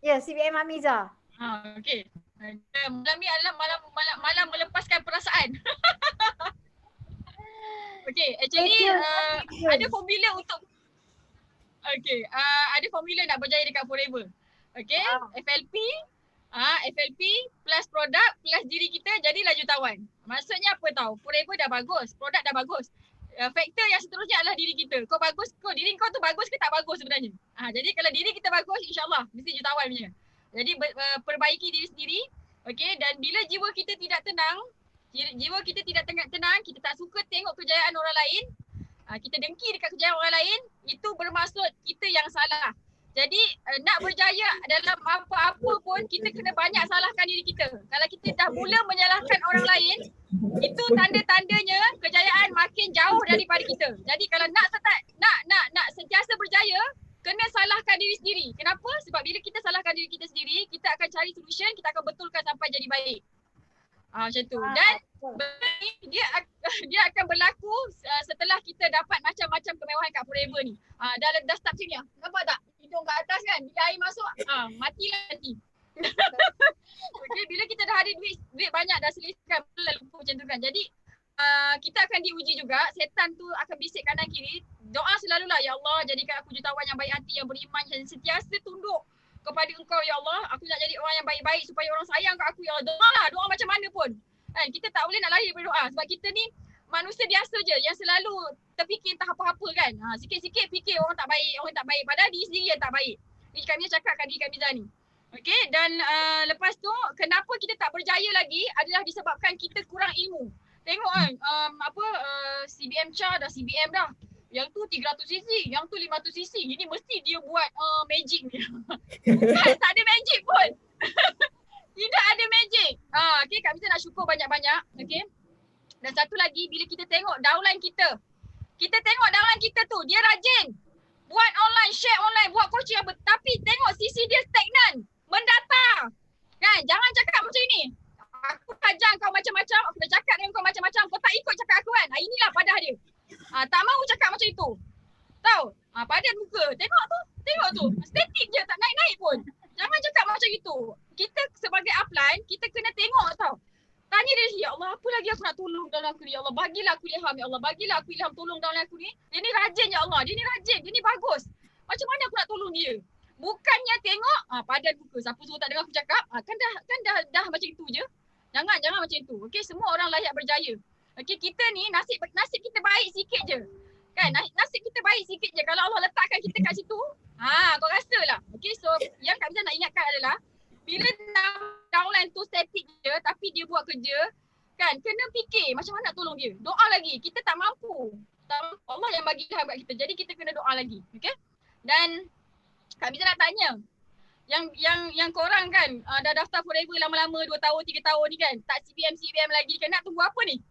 Ya, CBM Hamizah.
Okey. Malam ni adalah malam melepaskan perasaan. Okey, actually ada formula untuk ada formula nak berjaya dekat Forever. Okey, FLP plus produk plus diri kita jadilah jutawan. Maksudnya apa tahu? Forever dah bagus, produk dah bagus. Faktor yang seterusnya adalah diri kita. Kau bagus, diri kau tu bagus ke tak bagus sebenarnya? Jadi kalau diri kita bagus, insya-Allah mesti jutawan punya. Jadi perbaiki diri sendiri, okey, dan bila jiwa kita tidak tenang, kita tak suka tengok kejayaan orang lain, kita dengki dekat kejayaan orang lain, itu bermaksud kita yang salah. Jadi nak berjaya dalam apa-apa pun kita kena banyak salahkan diri kita. Kalau kita dah mula menyalahkan orang lain, itu tanda-tandanya kejayaan makin jauh daripada kita. Jadi kalau nak sentiasa berjaya, kena salahkan diri sendiri. Kenapa? Sebab bila kita salahkan diri kita sendiri, kita akan cari solution, kita akan betulkan sampai jadi baik. Macam tu. Dan dia akan berlaku setelah kita dapat macam-macam kemewahan kat Forever ni. Dah start sini lah. Nampak tak? Hidung kat atas kan? Bila air masuk, matilah nanti. Okay, bila kita dah ada duit banyak, dah selesaikan, lupa macam tu kan. Jadi kita akan diuji juga. Setan tu akan bisik kanan kiri. Doa selalulah, ya Allah jadikan aku jutawan yang baik hati, yang beriman, yang sentiasa tunduk kepada Engkau ya Allah. Aku nak jadi orang yang baik-baik supaya orang sayang kat aku ya Allah. Doa macam mana pun. Kan kita tak boleh nak lari daripada doa sebab kita ni manusia biasa je yang selalu terfikir entah apa-apa kan. Sikit-sikit fikir orang tak baik padahal diri sendiri yang tak baik. Ni kami cakap kat diri kami ni. Okey, dan lepas tu kenapa kita tak berjaya lagi adalah disebabkan kita kurang ilmu. Tengok kan CBM Cha dah CBM dah. Yang tu 300cc, yang tu 500cc. Ini mesti dia buat magic ni. Bukan, tak ada magic pun. Tidak ada magic. Okay, Kak Miza nak syukur banyak-banyak. Okay. Dan satu lagi, bila kita tengok downline kita. Kita tengok downline kita tu, dia rajin. Buat online, share online, buat coaching apa. Tapi tengok sisi dia stagnan. Mendata. Kan, jangan cakap macam ni. Aku ajar kau macam-macam, aku dah cakap dengan kau macam-macam. Kau tak ikut cakap aku kan. Inilah padah dia. Tak mahu cakap macam itu. Tahu? Padan muka. Tengok tu. Statik je, tak naik-naik pun. Jangan cakap macam itu. Kita sebagai upline, kita kena tengok tau. Tanya dia, ya Allah, apa lagi aku nak tolong dalam aku ni? Ya Allah, bagilah aku ilham. Ya Allah, bagilah aku ilham tolong dalam aku ni. Dia ni rajin ya Allah. Dia ni rajin. Dia ni bagus. Macam mana aku nak tolong dia? Bukannya tengok padan muka. Siapa suruh tak dengar aku cakap? Kan dah macam itu je. Jangan macam itu. Okey, semua orang layak berjaya. Okey, kita ni nasib kita baik sikit je. Kan? Nasib kita baik sikit je kalau Allah letakkan kita kat situ. Kau rasalah. Okey, so yang Kak Miza nak ingatkan adalah bila downline tu static je tapi dia buat kerja, kan, kena fikir macam mana nak tolong dia. Doa lagi. Kita tak mampu. Allah yang bagi ilham kat kita. Jadi kita kena doa lagi. Okey? Dan Kak Miza nak tanya, yang korang kan dah daftar forever lama-lama 2 tahun, 3 tahun ni kan, tak CBM lagi kan, nak tunggu apa ni?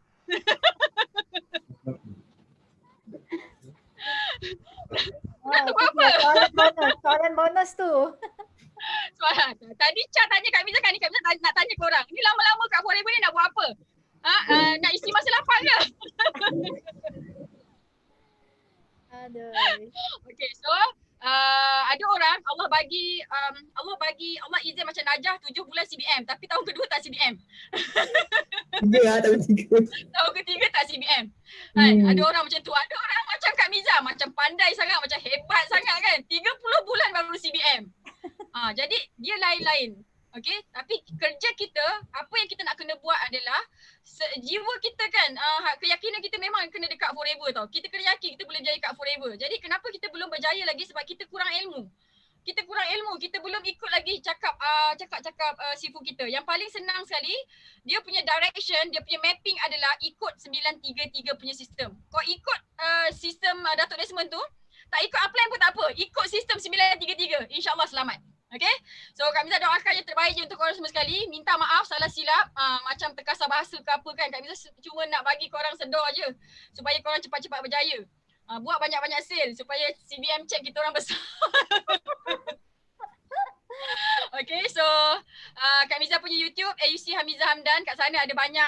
Nak tunggu apa?
Soalan bonus tu.
Soalan. Tadi Cha tanya Kak Miza kan ni, Kak Miza nak tanya korang. Ni lama-lama kat forever ni nak buat apa? Nak isi masa lapang ke?
Aduh.
Okay, so ada orang Allah izin macam Najah 7 bulan CBM tapi tahun kedua tak CBM. Tahun ketiga tak CBM. Kan? Ada orang macam tu. Ada orang macam Kak Miza, macam pandai sangat, macam hebat sangat kan. 30 bulan baru CBM. Jadi dia lain-lain. Okay, tapi kerja kita, apa yang kita nak kena buat adalah jiwa kita kan, keyakinan kita memang kena dekat forever tau. Kita kena yakin kita boleh berjaya kat forever. Jadi kenapa kita belum berjaya lagi? Sebab kita kurang ilmu. Kita belum ikut lagi cakap sifu kita. Yang paling senang sekali, dia punya direction, dia punya mapping adalah ikut 933 punya sistem. Kau ikut sistem Datuk Desmond tu, tak ikut upline pun tak apa. Ikut sistem 933, insyaAllah selamat. Okay, so Kak Miza doakan yang terbaik je untuk korang semua sekali. Minta maaf salah silap, macam terkasar bahasa ke apa kan. Kak Miza cuma nak bagi korang sedar je supaya korang cepat-cepat berjaya. Buat banyak-banyak sale supaya CBM check kita orang besar. Okay, so Kak Miza punya YouTube AUC Hamiza Hamdan, kat sana ada banyak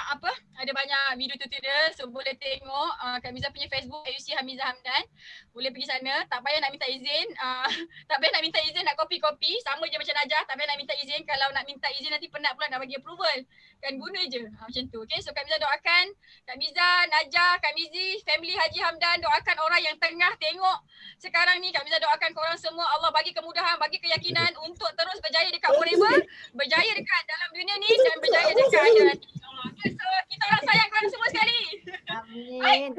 video tutorial, so boleh tengok. Kak Miza punya Facebook AUC Hamiza Hamdan, boleh pergi sana. Tak payah nak minta izin, nak copy sama je macam Najah. Tak payah nak minta izin. Kalau nak minta izin nanti penat pula nak bagi approval, kan, guna je macam tu. Okay, so Kak Miza doakan Kak Miza, Najah, Kak Mizi, family Haji Hamdan, doakan orang yang tengah tengok sekarang ni. Kak Miza doakan korang semua Allah bagi kemudahan, bagi keyakinan untuk terus berjaya dekat forever, berjaya dekat dalam dunia ni dan berjaya dekat akhirat nanti, insyaAllah. Okay, so kita orang sayang korang semua sekali.
Amin.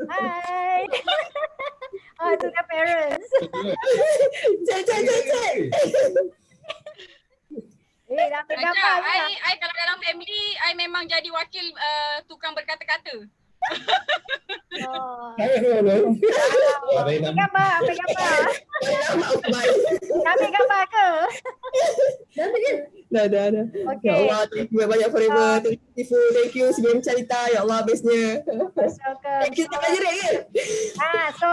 Hai. To the parents.
Cek.
Dah pegang
Najah,
apa?
I kalau dalam family, I memang jadi wakil tukang berkata-kata.
Ambil gambar. Ambil gambar ke?
Dah.
Okay.
Ya Allah, thank you banyak forever. Thank you CBM Carita. Ya Allah, bestnya. Thank you tak jerit ke?
So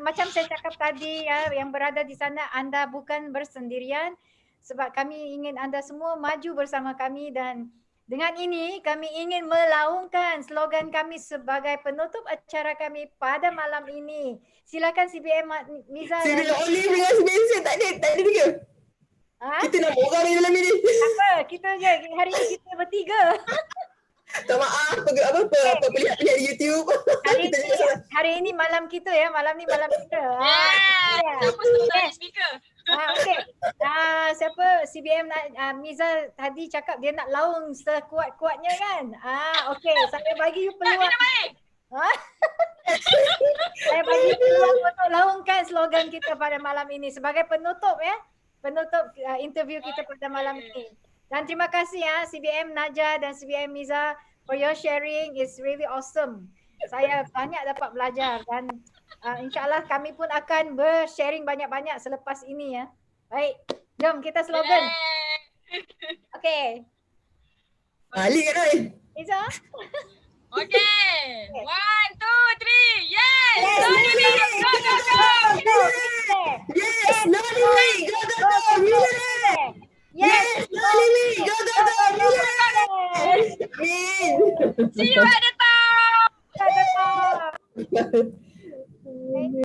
macam saya cakap tadi ya, yang berada di sana, anda bukan bersendirian sebab kami ingin anda semua maju bersama kami, dan dengan ini kami ingin melaungkan slogan kami sebagai penutup acara kami pada malam ini. Silakan CBM Miza.
CBM Olive dengan CBM Sen tak ada ke? Kita nak orang ni dalam ni.
Apa? Kita je. Hari ni kita bertiga.
Tak maaf, apa lihat di YouTube.
Hari ini malam kita ya. Malam ni malam kita.
Siapa suruh tanya speaker?
Okay. Siapa CBM Miza tadi cakap dia nak laung sekuat-kuatnya kan? Okay. Saya bagi you peluang. Saya bagi peluang untuk laungkan slogan kita pada malam ini sebagai penutup ya. Penutup interview kita pada malam ini. Dan terima kasih ya CBM Najah dan CBM Miza for your sharing. It's really awesome. Saya banyak dapat belajar dan insyaAllah kami pun akan bersharing banyak-banyak selepas ini ya. Baik, jom kita slogan. Okay.
Balik kan Rai?
Miza?
Okay. 1, 2, 3. Yes!
Yes! Nolimi! Go! Yes! Nolimi! Go!
See you at the top!
At the top!